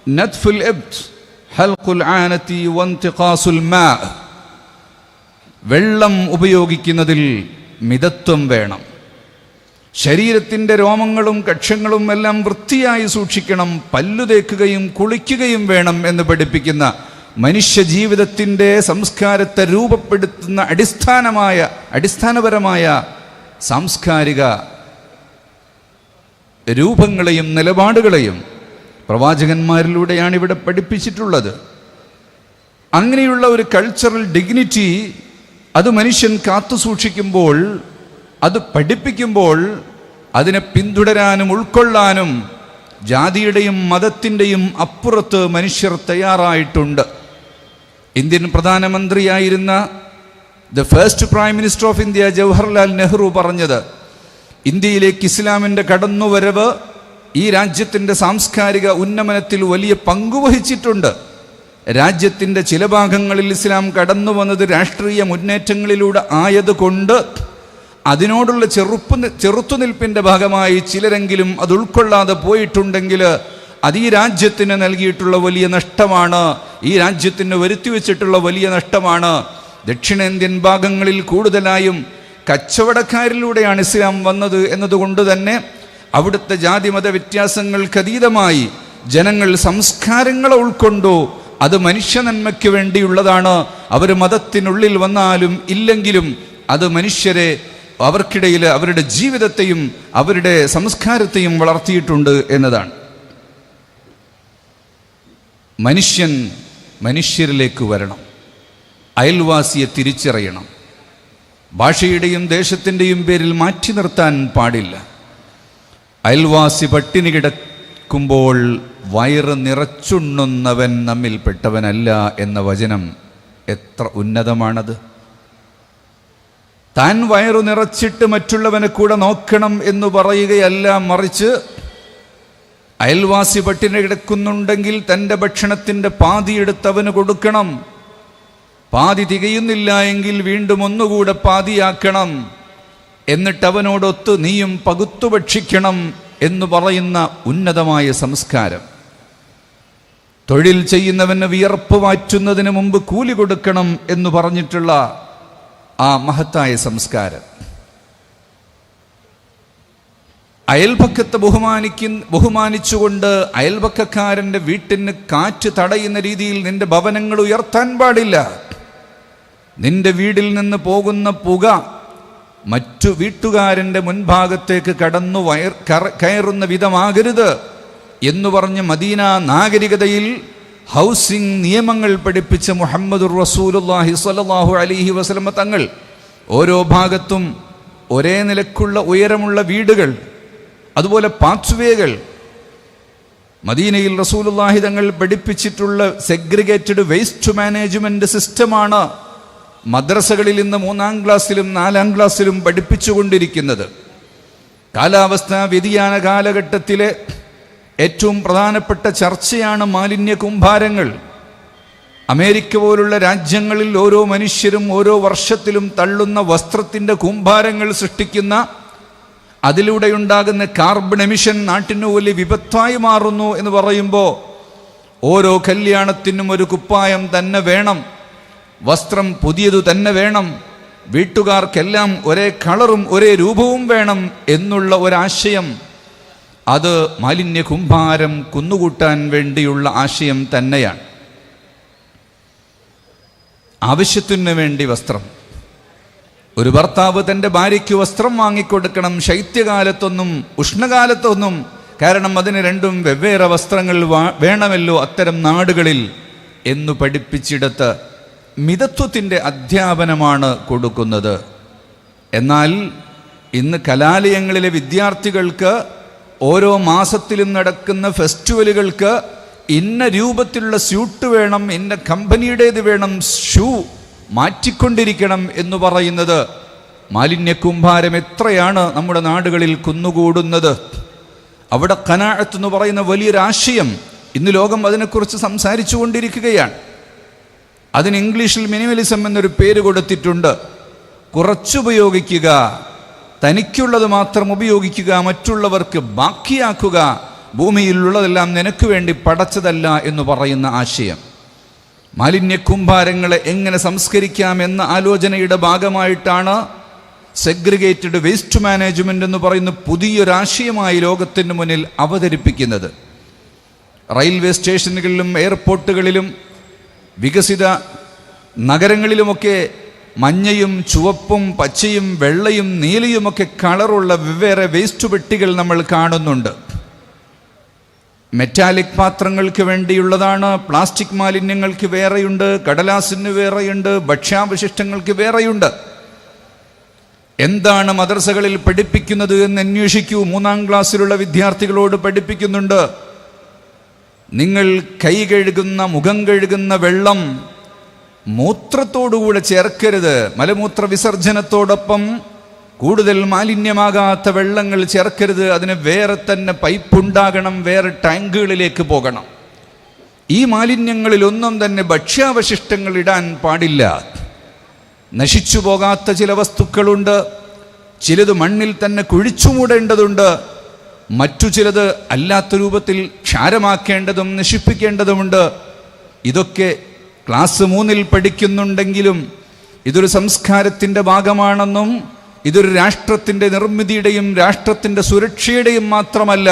നത്ഫുൽ ഇബ്ത് ഹൽഖുൽ ആനതി വൻതിഖാസുൽ മാ. വെള്ളം ഉപയോഗിക്കുന്നതിൽ മിതത്വം വേണം. ശരീരത്തിൻ്റെ രോമങ്ങളും കക്ഷങ്ങളും എല്ലാം വൃത്തിയായി സൂക്ഷിക്കണം. പല്ലു തേക്കുകയും കുളിക്കുകയും വേണം എന്ന് പഠിപ്പിക്കുന്ന, മനുഷ്യ ജീവിതത്തിൻ്റെ സംസ്കാരത്തെ രൂപപ്പെടുത്തുന്ന അടിസ്ഥാനപരമായ സാംസ്കാരിക രൂപങ്ങളെയും നിലപാടുകളെയും പ്രവാചകന്മാരിലൂടെയാണ് ഇവിടെ പഠിപ്പിച്ചിട്ടുള്ളത്. അങ്ങനെയുള്ള ഒരു കൾച്ചറൽ ഡിഗ്നിറ്റി അത് മനുഷ്യൻ കാത്തു സൂക്ഷിക്കുമ്പോൾ, അത് പഠിപ്പിക്കുമ്പോൾ, അതിനെ പിന്തുടരാനും ഉൾക്കൊള്ളാനും ജാതിയുടെയും മതത്തിൻ്റെയും അപ്പുറത്ത് മനുഷ്യർ തയ്യാറായിട്ടുണ്ട്. ഇന്ത്യൻ പ്രധാനമന്ത്രിയായിരുന്ന the first prime minister of India Jawaharlal Nehru പറഞ്ഞത്, ഇന്ത്യയിലേക്ക് ഇസ്ലാമിൻ്റെ കടന്നുവരവ് ഈ രാജ്യത്തിൻ്റെ സാംസ്കാരിക ഉന്നമനത്തിൽ വലിയ പങ്കുവഹിച്ചിട്ടുണ്ട്. രാജ്യത്തിൻ്റെ ചില ഭാഗങ്ങളിൽ ഇസ്ലാം കടന്നു വന്നത് രാഷ്ട്രീയ മുന്നേറ്റങ്ങളിലൂടെ ആയതുകൊണ്ട് അതിനോടുള്ള ചെറുത്തുനിൽപ്പിൻ്റെ ഭാഗമായി ചിലരെങ്കിലും അത് ഉൾക്കൊള്ളാതെ പോയിട്ടുണ്ടെങ്കിൽ അത് ഈ രാജ്യത്തിന് നൽകിയിട്ടുള്ള വലിയ നഷ്ടമാണ്, ഈ രാജ്യത്തിന് വരുത്തിവെച്ചിട്ടുള്ള വലിയ നഷ്ടമാണ്. ദക്ഷിണേന്ത്യൻ ഭാഗങ്ങളിൽ കൂടുതലായും കച്ചവടക്കാരിലൂടെയാണ് ഇസ്ലാം വന്നത് എന്നതുകൊണ്ട് തന്നെ അവിടുത്തെ ജാതിമത വ്യത്യാസങ്ങൾക്കതീതമായി ജനങ്ങൾ സംസ്കാരങ്ങളെ ഉൾക്കൊണ്ടു. അത് മനുഷ്യ നന്മയ്ക്ക് വേണ്ടിയുള്ളതാണ്. അവർ മതത്തിനുള്ളിൽ വന്നാലും ഇല്ലെങ്കിലും അത് മനുഷ്യരെ, അവർക്കിടയിൽ അവരുടെ ജീവിതത്തെയും അവരുടെ സംസ്കാരത്തെയും വളർത്തിയിട്ടുണ്ട് എന്നതാണ്. മനുഷ്യൻ മനുഷ്യരിലേക്ക് വരണം, അയൽവാസിയെ തിരിച്ചറിയണം. ഭാഷയുടെയും ദേശത്തിൻ്റെയും പേരിൽ മാറ്റി നിർത്താൻ പാടില്ല. അയൽവാസി പട്ടിണി കിടക്കുമ്പോൾ വയറ് നിറച്ചുണ്ണുന്നവൻ നമ്മിൽപ്പെട്ടവനല്ല എന്ന വചനം എത്ര ഉന്നതമാണത്. താൻ വയറു നിറച്ചിട്ട് മറ്റുള്ളവനെ കൂടെ നോക്കണം എന്ന് പറയുകയല്ല, മറിച്ച് അയൽവാസി പട്ടിണി കിടക്കുന്നുണ്ടെങ്കിൽ തൻ്റെ ഭക്ഷണത്തിൻ്റെ പാതി എടുത്തവന് കൊടുക്കണം. പാതി തികയുന്നില്ല എങ്കിൽ വീണ്ടും ഒന്നുകൂടെ പാതിയാക്കണം. എന്നിട്ട് അവനോടൊത്ത് നീയും പകുത്തു ഭക്ഷിക്കണം എന്ന് പറയുന്ന ഉന്നതമായ സംസ്കാരം. തൊഴിൽ ചെയ്യുന്നവന് വിയർപ്പ് മാറ്റുന്നതിന് മുമ്പ് കൂലി കൊടുക്കണം എന്ന് പറഞ്ഞിട്ടുള്ള ആ മഹത്തായ സംസ്കാരം. അയൽപക്കത്തെ ബഹുമാനിച്ചുകൊണ്ട് അയൽപക്കക്കാരൻ്റെ വീട്ടിന് കാറ്റ് തടയുന്ന രീതിയിൽ നിന്റെ ഭവനങ്ങൾ ഉയർത്താൻ പാടില്ല. നിന്റെ വീടിൽ നിന്ന് പോകുന്ന പുക മറ്റു വീട്ടുകാരൻ്റെ മുൻഭാഗത്തേക്ക് കടന്നു കയറുന്ന വിധമാകരുത് എന്ന് പറഞ്ഞ് മദീന നാഗരികതയിൽ ഹൗസിംഗ് നിയമങ്ങൾ പഠിപ്പിച്ച മുഹമ്മദുർ റസൂലുള്ളാഹി സ്വല്ലല്ലാഹു അലൈഹി വസല്ലം തങ്ങൾ ഓരോ ഭാഗത്തും ഒരേ നിലക്കുള്ള ഉയരമുള്ള വീടുകൾ, അതുപോലെ പാത്വേകൾ. മദീനയിൽ റസൂലുള്ളാഹി തങ്ങൾ പഠിപ്പിച്ചിട്ടുള്ള സെഗ്രിഗേറ്റഡ് വേസ്റ്റ് മാനേജ്മെന്റ് സിസ്റ്റമാണ് മദ്രസകളിൽ ഇന്ന് 3-ാം ക്ലാസ്സിലും 4-ാം ക്ലാസ്സിലും പഠിപ്പിച്ചുകൊണ്ടിരിക്കുന്നത്. കാലാവസ്ഥാ വ്യതിയാന കാലഘട്ടത്തിലെ ഏറ്റവും പ്രധാനപ്പെട്ട ചർച്ചയാണ് മാലിന്യ കൂമ്പാരങ്ങൾ. അമേരിക്ക പോലുള്ള രാജ്യങ്ങളിൽ ഓരോ മനുഷ്യരും ഓരോ വർഷത്തിലും തള്ളുന്ന വസ്ത്രത്തിൻ്റെ കൂമ്പാരങ്ങൾ സൃഷ്ടിക്കുന്ന, അതിലൂടെയുണ്ടാകുന്ന കാർബൺ എമിഷൻ നാട്ടിന് വലിയ വിപത്തായി മാറുന്നു എന്ന് പറയുമ്പോൾ, ഓരോ കല്യാണത്തിനും ഒരു കുപ്പായം തന്നെ വേണം, വസ്ത്രം പുതിയതു തന്നെ വേണം, വീട്ടുകാർക്കെല്ലാം ഒരേ കളറും ഒരേ രൂപവും വേണം എന്നുള്ള ഒരാശയം, അത് മാലിന്യ കുമ്പാരം കുന്നുകൂട്ടാൻ വേണ്ടിയുള്ള ആശയം തന്നെയാണ്. ആവശ്യത്തിന് വേണ്ടി വസ്ത്രം. ഒരു ഭർത്താവ് തൻ്റെ ഭാര്യയ്ക്ക് വസ്ത്രം വാങ്ങിക്കൊടുക്കണം, ശൈത്യകാലത്തൊന്നും ഉഷ്ണകാലത്തൊന്നും. കാരണം അതിന് രണ്ടും വെവ്വേറെ വസ്ത്രങ്ങൾ വേണമല്ലോ അത്തരം നാടുകളിൽ എന്നു പഠിപ്പിച്ചിടത്ത് മിതത്വത്തിൻ്റെ അധ്യാപനമാണ് കൊടുക്കുന്നത്. എന്നാൽ ഇന്ന് കലാലയങ്ങളിലെ വിദ്യാർത്ഥികൾക്ക് ഓരോ മാസത്തിലും നടക്കുന്ന ഫെസ്റ്റിവലുകൾക്ക് ഇന്ന രൂപത്തിലുള്ള സ്യൂട്ട് വേണം, ഇന്ന കമ്പനിയുടേത് വേണം, ഷൂ മാറ്റിക്കൊണ്ടിരിക്കണം എന്ന് പറയുന്നത് മാലിന്യക്കൂമ്പാരം എത്രയാണ് നമ്മുടെ നാടുകളിൽ കുന്നുകൂടുന്നത്. അവിടെ ഖനാഅത്ത് എന്ന് പറയുന്ന വലിയൊരാശയം ഇന്ന് ലോകം അതിനെക്കുറിച്ച് സംസാരിച്ചു കൊണ്ടിരിക്കുകയാണ്. അതിന് ഇംഗ്ലീഷിൽ മിനിമലിസം എന്നൊരു പേര് കൊടുത്തിട്ടുണ്ട്. കുറച്ചുപയോഗിക്കുക, തനിക്കുള്ളത് മാത്രം ഉപയോഗിക്കുക, മറ്റുള്ളവർക്ക് ബാക്കിയാക്കുക, ഭൂമിയിലുള്ളതെല്ലാം നിനക്ക് വേണ്ടി പടച്ചതല്ല എന്ന് പറയുന്ന ആശയം. മാലിന്യ കൂമ്പാരങ്ങളെ എങ്ങനെ സംസ്കരിക്കാം എന്ന ആലോചനയുടെ ഭാഗമായിട്ടാണ് സെഗ്രിഗേറ്റഡ് വേസ്റ്റ് മാനേജ്മെന്റ് എന്ന് പറയുന്ന പുതിയൊരാശയമായി ലോകത്തിന് മുന്നിൽ അവതരിപ്പിക്കുന്നത്. റെയിൽവേ സ്റ്റേഷനുകളിലും എയർപോർട്ടുകളിലും വികസിത നഗരങ്ങളിലുമൊക്കെ മഞ്ഞയും ചുവപ്പും പച്ചയും വെള്ളയും നീലയുമൊക്കെ കളറുള്ള വെവ്വേറെ വേസ്റ്റ് പെട്ടികൾ നമ്മൾ കാണുന്നുണ്ട്. മെറ്റാലിക് പാത്രങ്ങൾക്ക് വേണ്ടിയുള്ളതാണ്, പ്ലാസ്റ്റിക് മാലിന്യങ്ങൾക്ക് വേറെയുണ്ട്, കടലാസിന് വേറെയുണ്ട്, ഭക്ഷ്യാവശിഷ്ടങ്ങൾക്ക് വേറെയുണ്ട്. എന്താണ് മദ്രസകളിൽ പഠിപ്പിക്കുന്നത് എന്ന് അന്വേഷിക്കൂ. 3ാം ക്ലാസ്സിലുള്ള വിദ്യാർത്ഥികളോട് പഠിപ്പിക്കുന്നുണ്ട്, നിങ്ങൾ കൈ കഴുകുന്ന മുഖം കഴുകുന്ന വെള്ളം മൂത്രത്തോടുകൂടെ ചേർക്കരുത്. മലമൂത്ര വിസർജനത്തോടൊപ്പം കൂടുതൽ മാലിന്യമാകാത്ത വെള്ളങ്ങൾ ചേർക്കരുത്. അതിന് വേറെ തന്നെ പൈപ്പുണ്ടാകണം, വേറെ ടാങ്കുകളിലേക്ക് പോകണം. ഈ മാലിന്യങ്ങളിലൊന്നും തന്നെ ഭക്ഷ്യാവശിഷ്ടങ്ങൾ ഇടാൻ പാടില്ല. നശിച്ചു പോകാത്ത ചില വസ്തുക്കളുണ്ട്, ചിലത് മണ്ണിൽ തന്നെ കുഴിച്ചു മൂടേണ്ടതുണ്ട്, മറ്റു ചിലത് അല്ലാത്ത രൂപത്തിൽ ക്ഷാരമാക്കേണ്ടതും നശിപ്പിക്കേണ്ടതുമുണ്ട്. ഇതൊക്കെ ക്ലാസ് 3-ൽ പഠിക്കുന്നുണ്ടെങ്കിലും ഇതൊരു സംസ്കാരത്തിൻ്റെ ഭാഗമാണെന്നും ഇതൊരു രാഷ്ട്രത്തിൻ്റെ നിർമ്മിതിയുടെയും രാഷ്ട്രത്തിൻ്റെ സുരക്ഷയുടെയും മാത്രമല്ല,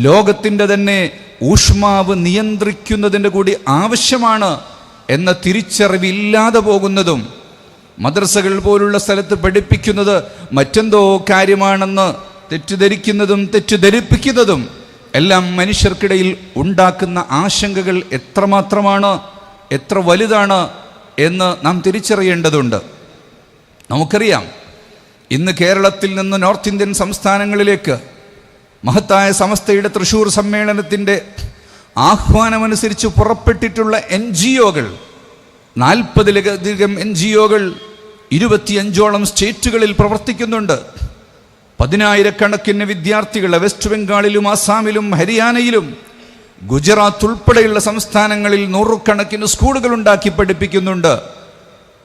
ലോകത്തിൻ്റെ തന്നെ ഊഷ്മാവ് നിയന്ത്രിക്കുന്നതിൻ്റെ കൂടി ആവശ്യമാണ് എന്ന തിരിച്ചറിവില്ലാതെ പോകുന്നതും മദ്രസകൾ പോലുള്ള സ്ഥലത്ത് പഠിപ്പിക്കുന്നത് മറ്റെന്തോ കാര്യമാണെന്ന് തെറ്റിദ്ധരിക്കുന്നതും തെറ്റിദ്ധരിപ്പിക്കുന്നതും എല്ലാം മനുഷ്യർക്കിടയിൽ ഉണ്ടാക്കുന്ന ആശങ്കകൾ എത്രമാത്രമാണ്, എത്ര വലുതാണ് എന്ന് നാം തിരിച്ചറിയേണ്ടതുണ്ട്. നമുക്കറിയാം, ഇന്ന് കേരളത്തിൽ നിന്ന് നോർത്ത് ഇന്ത്യൻ സംസ്ഥാനങ്ങളിലേക്ക് മഹത്തായ സമസ്തയുടെ തൃശ്ശൂർ സമ്മേളനത്തിൻ്റെ ആഹ്വാനമനുസരിച്ച് പുറപ്പെട്ടിട്ടുള്ള NGOകൾ 40-ലധികം NGOകൾ 25ഓളം സ്റ്റേറ്റുകളിൽ പ്രവർത്തിക്കുന്നുണ്ട്. 10,000-കണക്കിന് വിദ്യാർത്ഥികളെ വെസ്റ്റ് ബംഗാളിലും ആസാമിലും ഹരിയാനയിലും ഗുജറാത്ത് ഉൾപ്പെടെയുള്ള സംസ്ഥാനങ്ങളിൽ 100കണക്കിന് സ്കൂളുകൾ ഉണ്ടാക്കി പഠിപ്പിക്കുന്നുണ്ട്.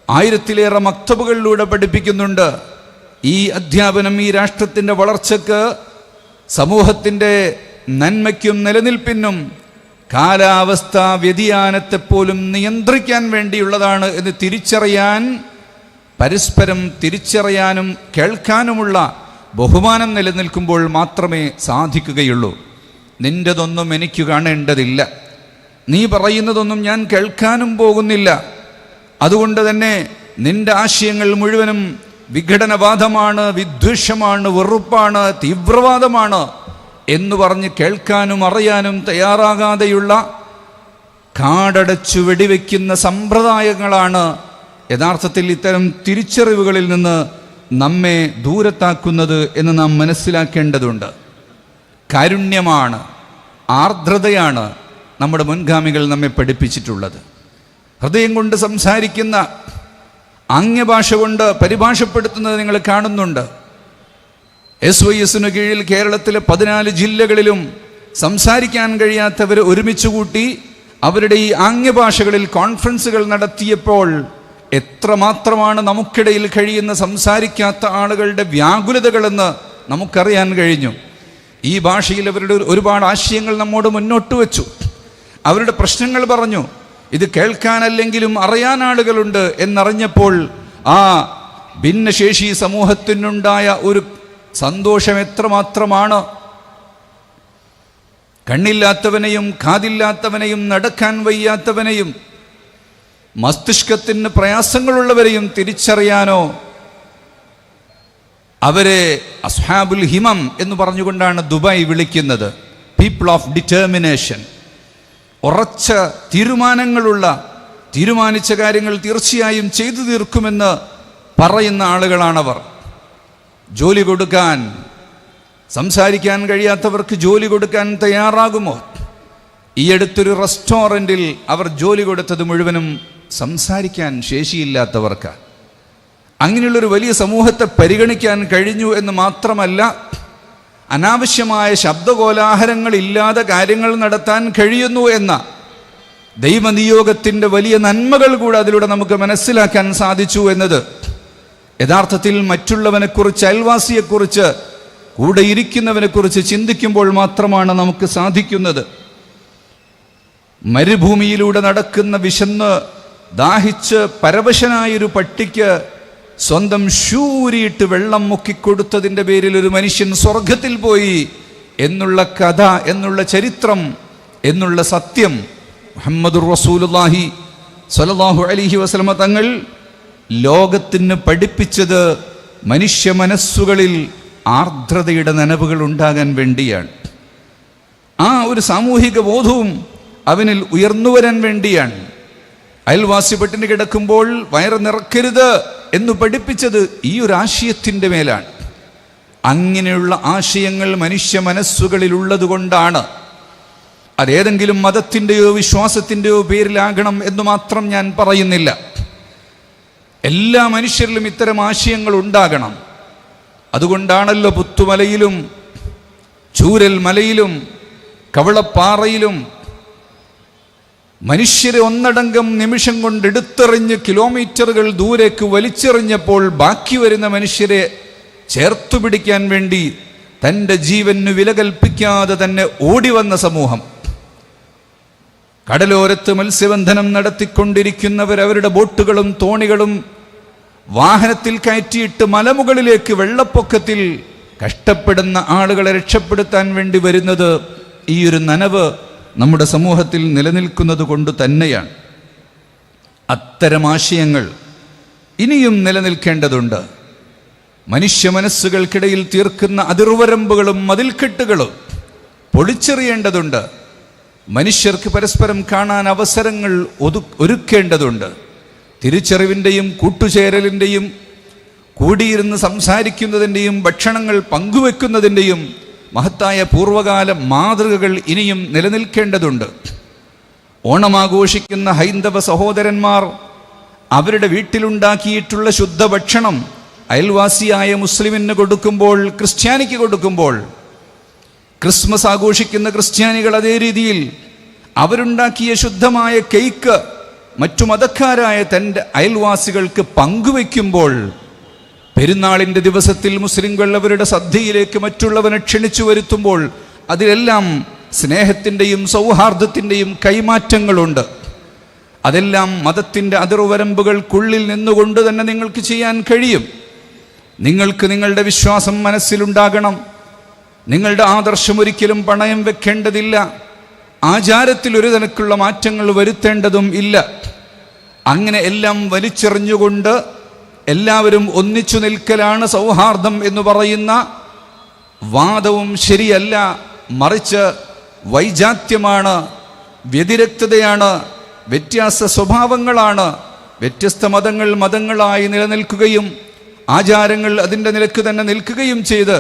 1000-ലേറെ മക്തബുകളിലൂടെ പഠിപ്പിക്കുന്നുണ്ട്. ഈ അധ്യാപനം ഈ രാഷ്ട്രത്തിൻ്റെ വളർച്ചയ്ക്ക്, സമൂഹത്തിൻ്റെ നന്മയ്ക്കും നിലനിൽപ്പിനും കാലാവസ്ഥാ വ്യതിയാനത്തെപ്പോലും നിയന്ത്രിക്കാൻ വേണ്ടിയുള്ളതാണ് എന്ന് തിരിച്ചറിയാൻ, പരസ്പരം തിരിച്ചറിയാനും കേൾക്കാനുമുള്ള ബഹുമാനം നിലനിൽക്കുമ്പോൾ മാത്രമേ സാധിക്കുകയുള്ളൂ. നിൻ്റെതൊന്നും എനിക്ക് കാണേണ്ടതില്ല, നീ പറയുന്നതൊന്നും ഞാൻ കേൾക്കാനും പോകുന്നില്ല, അതുകൊണ്ട് തന്നെ നിന്റെ ആശയങ്ങൾ മുഴുവനും വിഘടനവാദമാണ്, വിദ്വേഷമാണ്, വെറുപ്പാണ്, തീവ്രവാദമാണ് എന്ന് പറഞ്ഞ് കേൾക്കാനും അറിയാനും തയ്യാറാകാതെയുള്ള കാടടച്ചു വെടിവെക്കുന്ന സമ്പ്രദായങ്ങളാണ് യഥാർത്ഥത്തിൽ ഇത്തരം തിരിച്ചറിവുകളിൽ നിന്ന് നമ്മെ ദൂരത്താക്കുന്നത് എന്ന് നാം മനസ്സിലാക്കേണ്ടതുണ്ട്. കാരുണ്യമാണ്, ആർദ്രതയാണ് നമ്മുടെ മുൻഗാമികൾ നമ്മെ പഠിപ്പിച്ചിട്ടുള്ളത്. ഹൃദയം കൊണ്ട് സംസാരിക്കുന്ന, ആംഗ്യഭാഷ കൊണ്ട് പരിഭാഷപ്പെടുത്തുന്നത് നിങ്ങൾ കാണുന്നുണ്ട്. SYSന് കീഴിൽ കേരളത്തിലെ 14 ജില്ലകളിലും സംസാരിക്കാൻ കഴിയാത്തവരെ ഒരുമിച്ച് കൂട്ടി അവരുടെ ഈ ആംഗ്യഭാഷകളിൽ കോൺഫറൻസുകൾ നടത്തിയപ്പോൾ എത്രമാത്രമാണ് നമുക്കിടയിൽ കഴിയുന്ന സംസാരിക്കാത്ത ആളുകളുടെ വ്യാകുലതകളെന്ന് നമുക്കറിയാൻ കഴിഞ്ഞു. ഈ ഭാഷയിൽ അവരുടെ ഒരുപാട് ആശയങ്ങൾ നമ്മോട് മുന്നോട്ട് വച്ചു, അവരുടെ പ്രശ്നങ്ങൾ പറഞ്ഞു. ഇത് കേൾക്കാനല്ലെങ്കിലും അറിയാൻ ആളുകളുണ്ട് എന്നറിഞ്ഞപ്പോൾ ആ ഭിന്നശേഷി സമൂഹത്തിനുണ്ടായ ഒരു സന്തോഷം എത്രമാത്രമാണ്. കണ്ണില്ലാത്തവനെയും കാതില്ലാത്തവനെയും നടക്കാൻ വയ്യാത്തവനെയും മസ്തിഷ്കത്തിന് പ്രയാസങ്ങളുള്ളവരെയും തിരിച്ചറിയാനോ, അവരെ അസ്ഹാബുൽ ഹിമം എന്ന് പറഞ്ഞുകൊണ്ടാണ് ദുബായ് വിളിക്കുന്നത്. പീപ്പിൾ ഓഫ് ഡിറ്റർമിനേഷൻ, ഉറച്ച തീരുമാനങ്ങളുള്ള, തീരുമാനിച്ച കാര്യങ്ങൾ തീർച്ചയായും ചെയ്തു തീർക്കുമെന്ന് പറയുന്ന ആളുകളാണവർ. ജോലി കൊടുക്കാൻ, സംസാരിക്കാൻ കഴിയാത്തവർക്ക് ജോലി കൊടുക്കാൻ തയ്യാറാകുമോ? ഈ അടുത്തൊരു റെസ്റ്റോറൻറ്റിൽ അവർ ജോലി കൊടുത്തത് മുഴുവനും സംസാരിക്കാൻ ശേഷിയില്ലാത്തവർക്ക്. അങ്ങനെയുള്ളൊരു വലിയ സമൂഹത്തെ പരിഗണിക്കാൻ കഴിഞ്ഞു എന്ന് മാത്രമല്ല, അനാവശ്യമായ ശബ്ദകോലാഹലങ്ങളില്ലാതെ കാര്യങ്ങൾ നടത്താൻ കഴിയുന്നു എന്ന ദൈവനിയോഗത്തിൻ്റെ വലിയ നന്മകൾ കൂടെ അതിലൂടെ നമുക്ക് മനസ്സിലാക്കാൻ സാധിച്ചു എന്നത് യഥാർത്ഥത്തിൽ മറ്റുള്ളവനെക്കുറിച്ച്, അയൽവാസിയെക്കുറിച്ച് കൂടെ ഇരിക്കുന്നവനെ കുറിച്ച് ചിന്തിക്കുമ്പോൾ മാത്രമാണ് നമുക്ക് സാധിക്കുന്നത്. മരുഭൂമിയിലൂടെ നടക്കുന്ന വിശന്ന് ദാഹിച്ച് പരവശനായൊരു പട്ടിക്ക് സ്വന്തം ശൂരിയിട്ട് വെള്ളം മുക്കിക്കൊടുത്തതിൻ്റെ പേരിൽ ഒരു മനുഷ്യൻ സ്വർഗത്തിൽ പോയി എന്നുള്ള കഥ, എന്നുള്ള ചരിത്രം, എന്നുള്ള സത്യം മുഹമ്മദുർ റസൂലുള്ളാഹി സ്വല്ലല്ലാഹു അലൈഹി വസല്ലമ തങ്ങൾ ലോകത്തിന് പഠിപ്പിച്ചത് മനുഷ്യ മനസ്സുകളിൽ ആർദ്രതയുടെ നനവുകൾ ഉണ്ടാകാൻ വേണ്ടിയാണ്. ആ ഒരു സാമൂഹിക ബോധവും അവനിൽ ഉയർന്നു വരാൻ വേണ്ടിയാണ്. അയൽവാസി പട്ടിണി കിടക്കുമ്പോൾ വയറ് നിറക്കരുത് എന്ന് പഠിപ്പിച്ചത് ഈ ഒരു ആശയത്തിൻ്റെ മേലാണ്. അങ്ങനെയുള്ള ആശയങ്ങൾ മനുഷ്യ മനസ്സുകളിൽ ഉള്ളത് കൊണ്ടാണ്. അതേതെങ്കിലും മതത്തിൻ്റെയോ വിശ്വാസത്തിൻ്റെയോ പേരിലാകണം എന്ന് മാത്രം ഞാൻ പറയുന്നില്ല. എല്ലാ മനുഷ്യരിലും ഇത്തരം ആശയങ്ങൾ ഉണ്ടാകണം. അതുകൊണ്ടാണല്ലോ പുത്തുമലയിലും ചൂരൽ മലയിലും കവളപ്പാറയിലും മനുഷ്യരെ ഒന്നടങ്കം നിമിഷം കൊണ്ട് എടുത്തെറിഞ്ഞ് കിലോമീറ്ററുകൾ ദൂരേക്ക് വലിച്ചെറിഞ്ഞപ്പോൾ ബാക്കി വരുന്ന മനുഷ്യരെ ചേർത്തു പിടിക്കാൻ വേണ്ടി തൻ്റെ ജീവന് വില കൽപ്പിക്കാതെ തന്നെ ഓടിവന്ന സമൂഹം. കടലോരത്ത് മത്സ്യബന്ധനം നടത്തിക്കൊണ്ടിരിക്കുന്നവർ അവരുടെ ബോട്ടുകളും തോണികളും വാഹനത്തിൽ കയറ്റിയിട്ട് മലമുകളിലേക്ക് വെള്ളപ്പൊക്കത്തിൽ കഷ്ടപ്പെടുന്ന ആളുകളെ രക്ഷപ്പെടുത്താൻ വേണ്ടി വരുന്നത് ഈ ഒരു നനവ് നമ്മുടെ സമൂഹത്തിൽ നിലനിൽക്കുന്നത് കൊണ്ട് തന്നെയാണ്. അത്തരം ആശയങ്ങൾ ഇനിയും നിലനിൽക്കേണ്ടതുണ്ട്. മനുഷ്യ മനസ്സുകൾക്കിടയിൽ തീർക്കുന്ന അതിർവരമ്പുകളും മതിൽക്കെട്ടുകളും പൊളിച്ചെറിയേണ്ടതുണ്ട്. മനുഷ്യർക്ക് പരസ്പരം കാണാൻ അവസരങ്ങൾ ഒരുക്കേണ്ടതുണ്ട്. തിരിച്ചറിവിൻ്റെയും കൂട്ടുചേരലിൻ്റെയും കൂടിയിരുന്ന് സംസാരിക്കുന്നതിൻ്റെയും ഭക്ഷണങ്ങൾ പങ്കുവെക്കുന്നതിൻ്റെയും മഹത്തായ പൂർവകാല മാതൃകകൾ ഇനിയും നിലനിൽക്കേണ്ടതുണ്ട്. ഓണമാഘോഷിക്കുന്ന ഹൈന്ദവ സഹോദരന്മാർ അവരുടെ വീട്ടിലുണ്ടാക്കിയിട്ടുള്ള ശുദ്ധഭക്ഷണം അയൽവാസിയായ മുസ്ലിമിന് കൊടുക്കുമ്പോൾ, ക്രിസ്ത്യാനിക്ക് കൊടുക്കുമ്പോൾ, ക്രിസ്മസ് ആഘോഷിക്കുന്ന ക്രിസ്ത്യാനികൾ അതേ രീതിയിൽ അവരുണ്ടാക്കിയ ശുദ്ധമായ കേക്ക് മറ്റു മതക്കാരായ തൻ്റെ അയൽവാസികൾക്ക് പങ്കുവയ്ക്കുമ്പോൾ, പെരുന്നാളിൻ്റെ ദിവസത്തിൽ മുസ്ലിംകൾ അവരുടെ സദ്യയിലേക്ക് മറ്റുള്ളവനെ ക്ഷണിച്ചു വരുത്തുമ്പോൾ അതിലെല്ലാം സ്നേഹത്തിൻ്റെയും സൗഹാർദ്ദത്തിൻ്റെയും കൈമാറ്റങ്ങളുണ്ട്. അതെല്ലാം മതത്തിൻ്റെ അതിർവരമ്പുകൾക്കുള്ളിൽ നിന്നുകൊണ്ട് തന്നെ നിങ്ങൾക്ക് ചെയ്യാൻ കഴിയും. നിങ്ങൾക്ക് നിങ്ങളുടെ വിശ്വാസം മനസ്സിലുണ്ടാകണം. നിങ്ങളുടെ ആദർശം ഒരിക്കലും പണയം വെക്കേണ്ടതില്ല. ആചാരത്തിൽ ഒരു തരത്തിലുള്ള മാറ്റങ്ങൾ വരുത്തേണ്ടതും ഇല്ല. അങ്ങനെ എല്ലാം വലിച്ചെറിഞ്ഞുകൊണ്ട് എല്ലാവരും ഒന്നിച്ചു നിൽക്കലാണ് സൗഹാർദ്ദം എന്ന് പറയുന്ന വാദവും ശരിയല്ല. മറിച്ച് വൈജാത്യമാണ്, വ്യതിരക്തതയാണ്, വ്യത്യാസ സ്വഭാവങ്ങളാണ്. വ്യത്യസ്ത മതങ്ങൾ മതങ്ങളായി നിലനിൽക്കുകയും ആചാരങ്ങൾ അതിൻ്റെ നിലക്ക് തന്നെ നിൽക്കുകയും ചെയ്ത്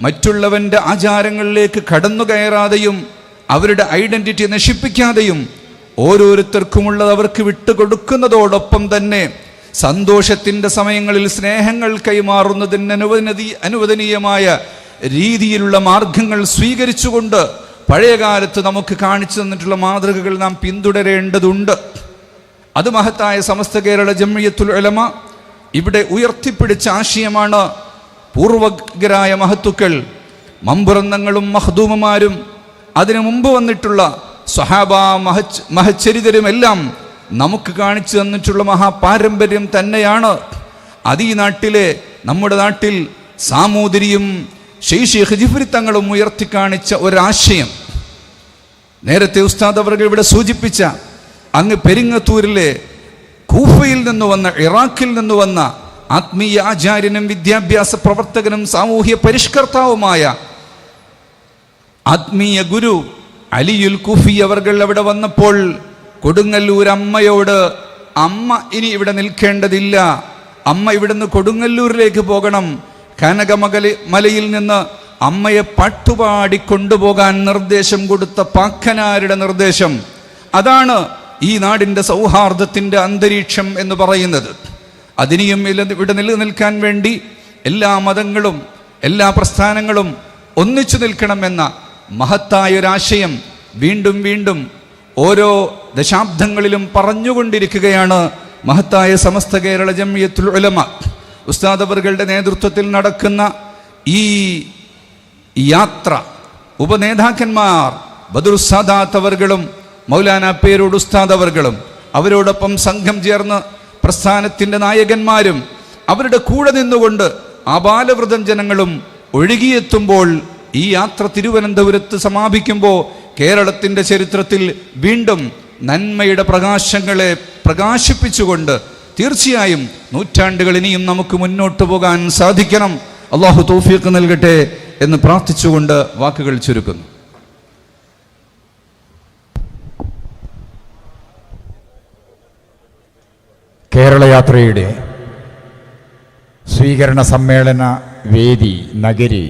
മറ്റുള്ളവൻ്റെ ആചാരങ്ങളിലേക്ക് കടന്നു കയറാതെയും അവരുടെ ഐഡൻറ്റിറ്റി നശിപ്പിക്കാതെയും ഓരോരുത്തർക്കുമുള്ളത് അവർക്ക് വിട്ടുകൊടുക്കുന്നതോടൊപ്പം തന്നെ സന്തോഷത്തിൻ്റെ സമയങ്ങളിൽ സ്നേഹങ്ങൾ കൈമാറുന്നതിന് അനുവദനീയമായ രീതിയിലുള്ള മാർഗങ്ങൾ സ്വീകരിച്ചുകൊണ്ട് പഴയകാലത്ത് നമുക്ക് കാണിച്ചു തന്നിട്ടുള്ള മാതൃകകൾ നാം പിന്തുടരേണ്ടതുണ്ട്. അത് മഹത്തായ സമസ്ത കേരള ജംഇയ്യത്തുൽ ഉലമ ഇവിടെ ഉയർത്തിപ്പിടിച്ച ആശയമാണ്. പൂർവകരായ മഹത്തുക്കൾ, മമ്പുറന്നങ്ങളും മഖ്ദൂമമാരും അതിനു മുമ്പ് വന്നിട്ടുള്ള സ്വഹാബ മഹച്ചരിതരുമെല്ലാം നമുക്ക് കാണിച്ചു തന്നിട്ടുള്ള മഹാപാരമ്പര്യം തന്നെയാണ്. അത് ഈ നാട്ടിലെ, നമ്മുടെ നാട്ടിൽ സാമൂതിരിയും ശൈഖ് ജിഫ്രി തങ്ങളും ഉയർത്തി കാണിച്ച ഒരാശയം. നേരത്തെ ഉസ്താദ് അവർ ഇവിടെ സൂചിപ്പിച്ച അങ്ങ് പെരിങ്ങത്തൂരിലെ കൂഫയിൽ നിന്ന് വന്ന, ഇറാഖിൽ നിന്ന് വന്ന ആത്മീയ ആചാര്യനും വിദ്യാഭ്യാസ പ്രവർത്തകനും സാമൂഹ്യ പരിഷ്കർത്താവുമായ ആത്മീയ ഗുരു അലിയുൽ കൂഫി അവർകൾ അവിടെ വന്നപ്പോൾ കൊടുങ്ങല്ലൂർ അമ്മയോട്, അമ്മ ഇനി ഇവിടെ നിൽക്കേണ്ടതില്ല, അമ്മ ഇവിടുന്ന് കൊടുങ്ങല്ലൂരിലേക്ക് പോകണം. കനകമലയിൽ നിന്ന് അമ്മയെ പാട്ടുപാടി കൊണ്ടുപോകാൻ നിർദ്ദേശം കൊടുത്ത പാക്കനാരുടെ നിർദ്ദേശം. അതാണ് ഈ നാടിൻ്റെ സൗഹാർദ്ദത്തിൻ്റെ അന്തരീക്ഷം എന്ന് പറയുന്നത്. അതിനെയും ഇവിടെ നിലനിൽക്കാൻ വേണ്ടി എല്ലാ മതങ്ങളും എല്ലാ പ്രസ്ഥാനങ്ങളും ഒന്നിച്ചു നിൽക്കണമെന്ന മഹത്തായ ഒരാശയം വീണ്ടും വീണ്ടും ഓരോ ദശാബ്ദങ്ങളിലും പറഞ്ഞുകൊണ്ടിരിക്കുകയാണ് മഹത്തായ സമസ്ത കേരള ജംഇയ്യത്തുൽ ഉലമ. ഉസ്താദ് അവറുകളുടെ നേതൃത്വത്തിൽ നടക്കുന്ന ഈ യാത്ര ഉപനേതാക്കന്മാർ ബദറുസ്സാദാത്ത് അവർകളും മൗലാന പേരോട് ഉസ്താദ് അവർകളും അവരോടൊപ്പം സംഘം ചേർന്ന് പ്രസ്ഥാനത്തിൻ്റെ നായകന്മാരും അവരുടെ കൂടെ നിന്നുകൊണ്ട് ആബാലവൃതം ജനങ്ങളും ഒഴുകിയെത്തുമ്പോൾ ഈ യാത്ര തിരുവനന്തപുരത്ത് സമാപിക്കുമ്പോൾ കേരളത്തിൻ്റെ ചരിത്രത്തിൽ വീണ്ടും നന്മയുടെ പ്രകാശങ്ങളെ പ്രകാശിപ്പിച്ചുകൊണ്ട് തീർച്ചയായും നൂറ്റാണ്ടുകൾ ഇനിയും നമുക്ക് മുന്നോട്ട് പോകാൻ സാധിക്കണം. അള്ളാഹു തൗഫീഖ് നൽകട്ടെ എന്ന് പ്രാർത്ഥിച്ചുകൊണ്ട് വാക്കുകൾ ചുരുക്കുന്നു. കേരളയാത്രയുടെ സ്വീകരണ സമ്മേളന വേദി നഗരി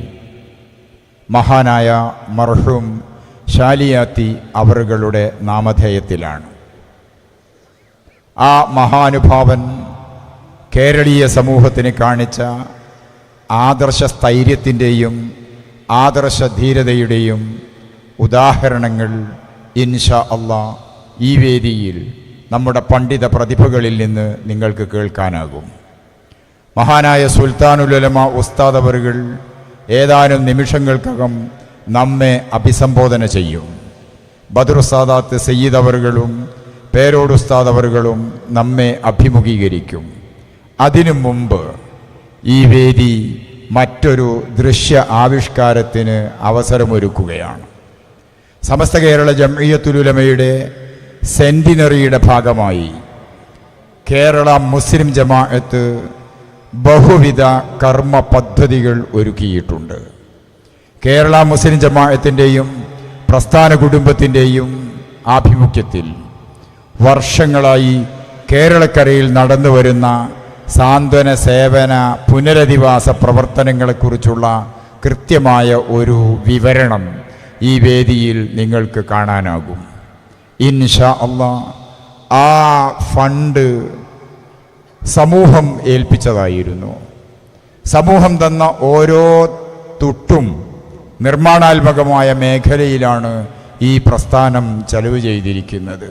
മഹാനായ മർഹൂം ഷാലിയാത്തി അവറുകളുടെ നാമധേയത്തിലാണ്. ആ മഹാനുഭാവൻ കേരളീയ സമൂഹത്തിന് കാണിച്ച ആദർശ സ്ഥൈര്യത്തിൻ്റെയും ആദർശ ധീരതയുടെയും ഉദാഹരണങ്ങൾ ഇൻഷാ അല്ലാഹ് ഈ വേദിയിൽ നമ്മുടെ പണ്ഡിത പ്രതിഭകളിൽ നിന്ന് നിങ്ങൾക്ക് കേൾക്കാനാകും. മഹാനായ സുൽത്താനുൽ ഉലമ ഉസ്താദ് അവറുകൾ ഏതാനും നിമിഷങ്ങൾക്കകം നമ്മെ അഭിസംബോധന ചെയ്യും. ബദറുസ്സാദാത്ത് സയ്യിദ് അവറുകളും പേരോട് ഉസ്താദ് അവറുകളും നമ്മെ അഭിമുഖീകരിക്കും. അതിനു മുമ്പ് ഈ വേദി മറ്റൊരു ദൃശ്യ ആവിഷ്കാരത്തിന് അവസരമൊരുക്കുകയാണ്. സമസ്ത കേരള ജംഇയ്യത്തുൽ ഉലമയുടെ സെന്റിനറിയുടെ ഭാഗമായി കേരള മുസ്ലിം ജമാഅത്ത് ബഹുവിധ കർമ്മ പദ്ധതികൾ ഒരുക്കിയിട്ടുണ്ട്. കേരള മുസ്ലിം ജമാഅത്തിൻ്റെയും പ്രസ്ഥാന കുടുംബത്തിൻ്റെയും ആഭിമുഖ്യത്തിൽ വർഷങ്ങളായി കേരളക്കരയിൽ നടന്നു വരുന്ന സാന്ത്വന സേവന പുനരധിവാസ പ്രവർത്തനങ്ങളെക്കുറിച്ചുള്ള കൃത്യമായ ഒരു വിവരണം ഈ വേദിയിൽ നിങ്ങൾക്ക് കാണാനാകും. ഇൻഷാ അല്ലാഹ് ആ ഫണ്ട് സമൂഹം ഏൽപ്പിച്ചതായിരുന്നു. സമൂഹം തന്ന ഓരോ തുട്ടും നിർമ്മാണാത്മകമായ മേഖലയിലാണ് ഈ പ്രസ്ഥാനം ചെലവ് ചെയ്തിരിക്കുന്നത്.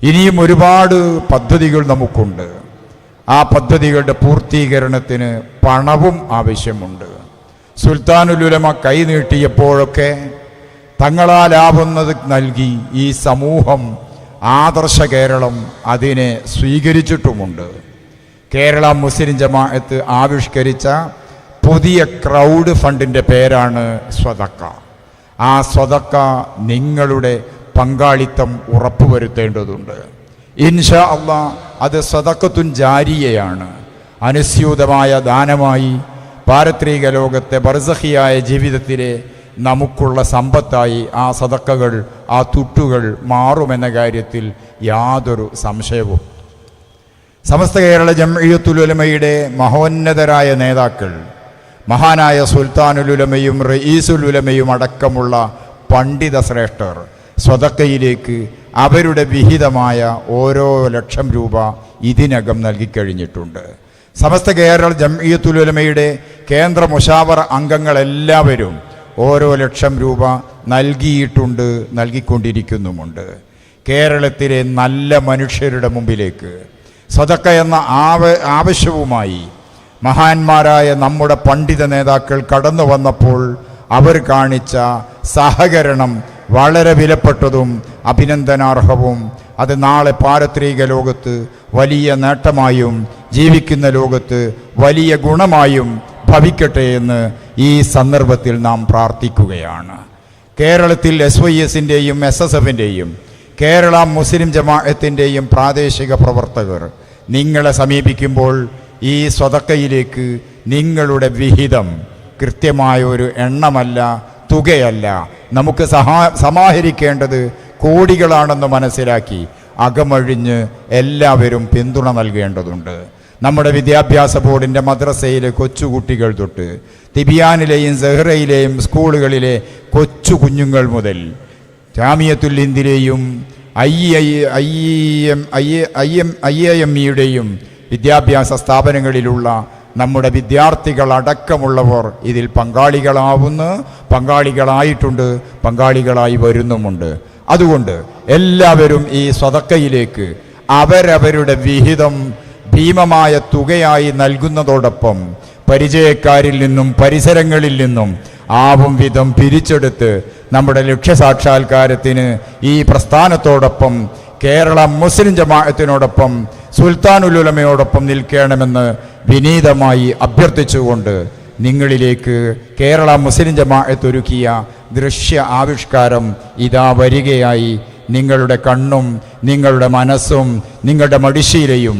ഇനിയും ഒരുപാട് പദ്ധതികൾ നമുക്കുണ്ട്. ആ പദ്ധതികളുടെ പൂർത്തീകരണത്തിന് പണവും ആവശ്യമുണ്ട്. സുൽത്താനുൽ ഉലമ കൈനീട്ടിയപ്പോഴൊക്കെ തങ്ങളാലാവുന്നത് നൽകി ഈ സമൂഹം ആദർശ കേരളം അതിനെ സ്വീകരിച്ചിട്ടുമുണ്ട്. കേരള മുസ്ലിം ജമാഅത്ത് ആവിഷ്കരിച്ച പുതിയ ക്രൗഡ് ഫണ്ടിൻ്റെ പേരാണ് സ്വതക്ക. ആ സ്വതക്ക നിങ്ങളുടെ പങ്കാളിത്തം ഉറപ്പുവരുത്തേണ്ടതുണ്ട്. ഇൻഷാ അല്ലാഹ് അത് സ്വതക്കത്തുൻ ജാരിയയാണ്. അനുസ്യൂതമായ ദാനമായി പാരത്രിക ലോകത്തെ ബർസഖിയായ ജീവിതത്തിലെ നമുക്കുള്ള സമ്പത്തായി ആ സദക്കകൾ ആ തുട്ടുകൾ മാറുമെന്ന കാര്യത്തിൽ യാതൊരു സംശയവും. സമസ്ത കേരള ജംഇയ്യത്തുൽ ഉലമയുടെ മഹോന്നതരായ നേതാക്കൾ മഹാനായ സുൽത്താനുൽ ഉലമയും റഈസുൽ ഉലമയും അടക്കമുള്ള പണ്ഡിത ശ്രേഷ്ഠർ സ്വതക്കയിലേക്ക് അവരുടെ വിഹിതമായ ഓരോ ലക്ഷം രൂപ ഇതിനകം നൽകിക്കഴിഞ്ഞിട്ടുണ്ട്. സമസ്ത കേരള ജംഇയ്യത്തുൽ ഉലമയുടെ കേന്ദ്ര മുശാവറ അംഗങ്ങളെല്ലാവരും ഓരോ ലക്ഷം രൂപ നൽകിയിട്ടുണ്ട്, നൽകിക്കൊണ്ടിരിക്കുന്നുമുണ്ട്. കേരളത്തിലെ നല്ല മനുഷ്യരുടെ മുമ്പിലേക്ക് സദക്ക എന്ന ആവശ്യവുമായി മഹാന്മാരായ നമ്മുടെ പണ്ഡിത നേതാക്കൾ കടന്നു വന്നപ്പോൾ അവർ കാണിച്ച സഹകരണം വളരെ വിലപ്പെട്ടതും അഭിനന്ദനാർഹവും അത് നാളെ പാരത്രിക ലോകത്ത് വലിയ നേട്ടമായും ജീവിക്കുന്ന ലോകത്ത് വലിയ ഗുണമായും ഭവിക്കട്ടെ എന്ന് ഈ സന്ദർഭത്തിൽ നാം പ്രാർത്ഥിക്കുകയാണ്. കേരളത്തിൽ SYSൻ്റെയും SSFൻ്റെയും കേരള മുസ്ലിം ജമാഅത്തിൻ്റെയും പ്രാദേശിക പ്രവർത്തകർ നിങ്ങളെ സമീപിക്കുമ്പോൾ ഈ സ്വതക്കയിലേക്ക് നിങ്ങളുടെ വിഹിതം കൃത്യമായ ഒരു എണ്ണമല്ല, തുകയല്ല, നമുക്ക് സമാഹരിക്കേണ്ടത് കോടികളാണെന്ന് മനസ്സിലാക്കി അകമഴിഞ്ഞ് എല്ലാവരും പിന്തുണ നൽകേണ്ടതുണ്ട്. നമ്മുടെ വിദ്യാഭ്യാസ ബോർഡിൻ്റെ മദ്രസയിലെ കൊച്ചുകുട്ടികൾ തൊട്ട് തിബിയാനിലെയും സെഹ്റയിലെയും സ്കൂളുകളിലെ കൊച്ചു കുഞ്ഞുങ്ങൾ മുതൽ ജാമിയത്തുൽ ഹിന്ദിലെയും IIMEയുടെയും വിദ്യാഭ്യാസ സ്ഥാപനങ്ങളിലുള്ള നമ്മുടെ വിദ്യാർത്ഥികളടക്കമുള്ളവർ ഇതിൽ പങ്കാളികളായിട്ടുണ്ട്, പങ്കാളികളായി വരുന്നുമുണ്ട്. അതുകൊണ്ട് എല്ലാവരും ഈ സ്വതക്കയിലേക്ക് അവരവരുടെ വിഹിതം ഭീമമായ തുകയായി നൽകുന്നതോടൊപ്പം പരിചയക്കാരിൽ നിന്നും പരിസരങ്ങളിൽ നിന്നും ആവും വിധം പിരിച്ചെടുത്ത് നമ്മുടെ ലക്ഷ്യസാക്ഷാത്കാരത്തിന് ഈ പ്രസ്ഥാനത്തോടൊപ്പം കേരള മുസ്ലിം ജമാഅത്തിനോടൊപ്പം സുൽത്താനുൽ ഉലമയോടൊപ്പം നിൽക്കണമെന്ന് വിനീതമായി അഭ്യർത്ഥിച്ചുകൊണ്ട് നിങ്ങളിലേക്ക് കേരള മുസ്ലിം ജമാഅത്ത് ഒരുക്കിയ ദൃശ്യ ആവിഷ്കാരം ഇതാ വരികയായി. നിങ്ങളുടെ കണ്ണും നിങ്ങളുടെ മനസ്സും നിങ്ങളുടെ മടിശീലയും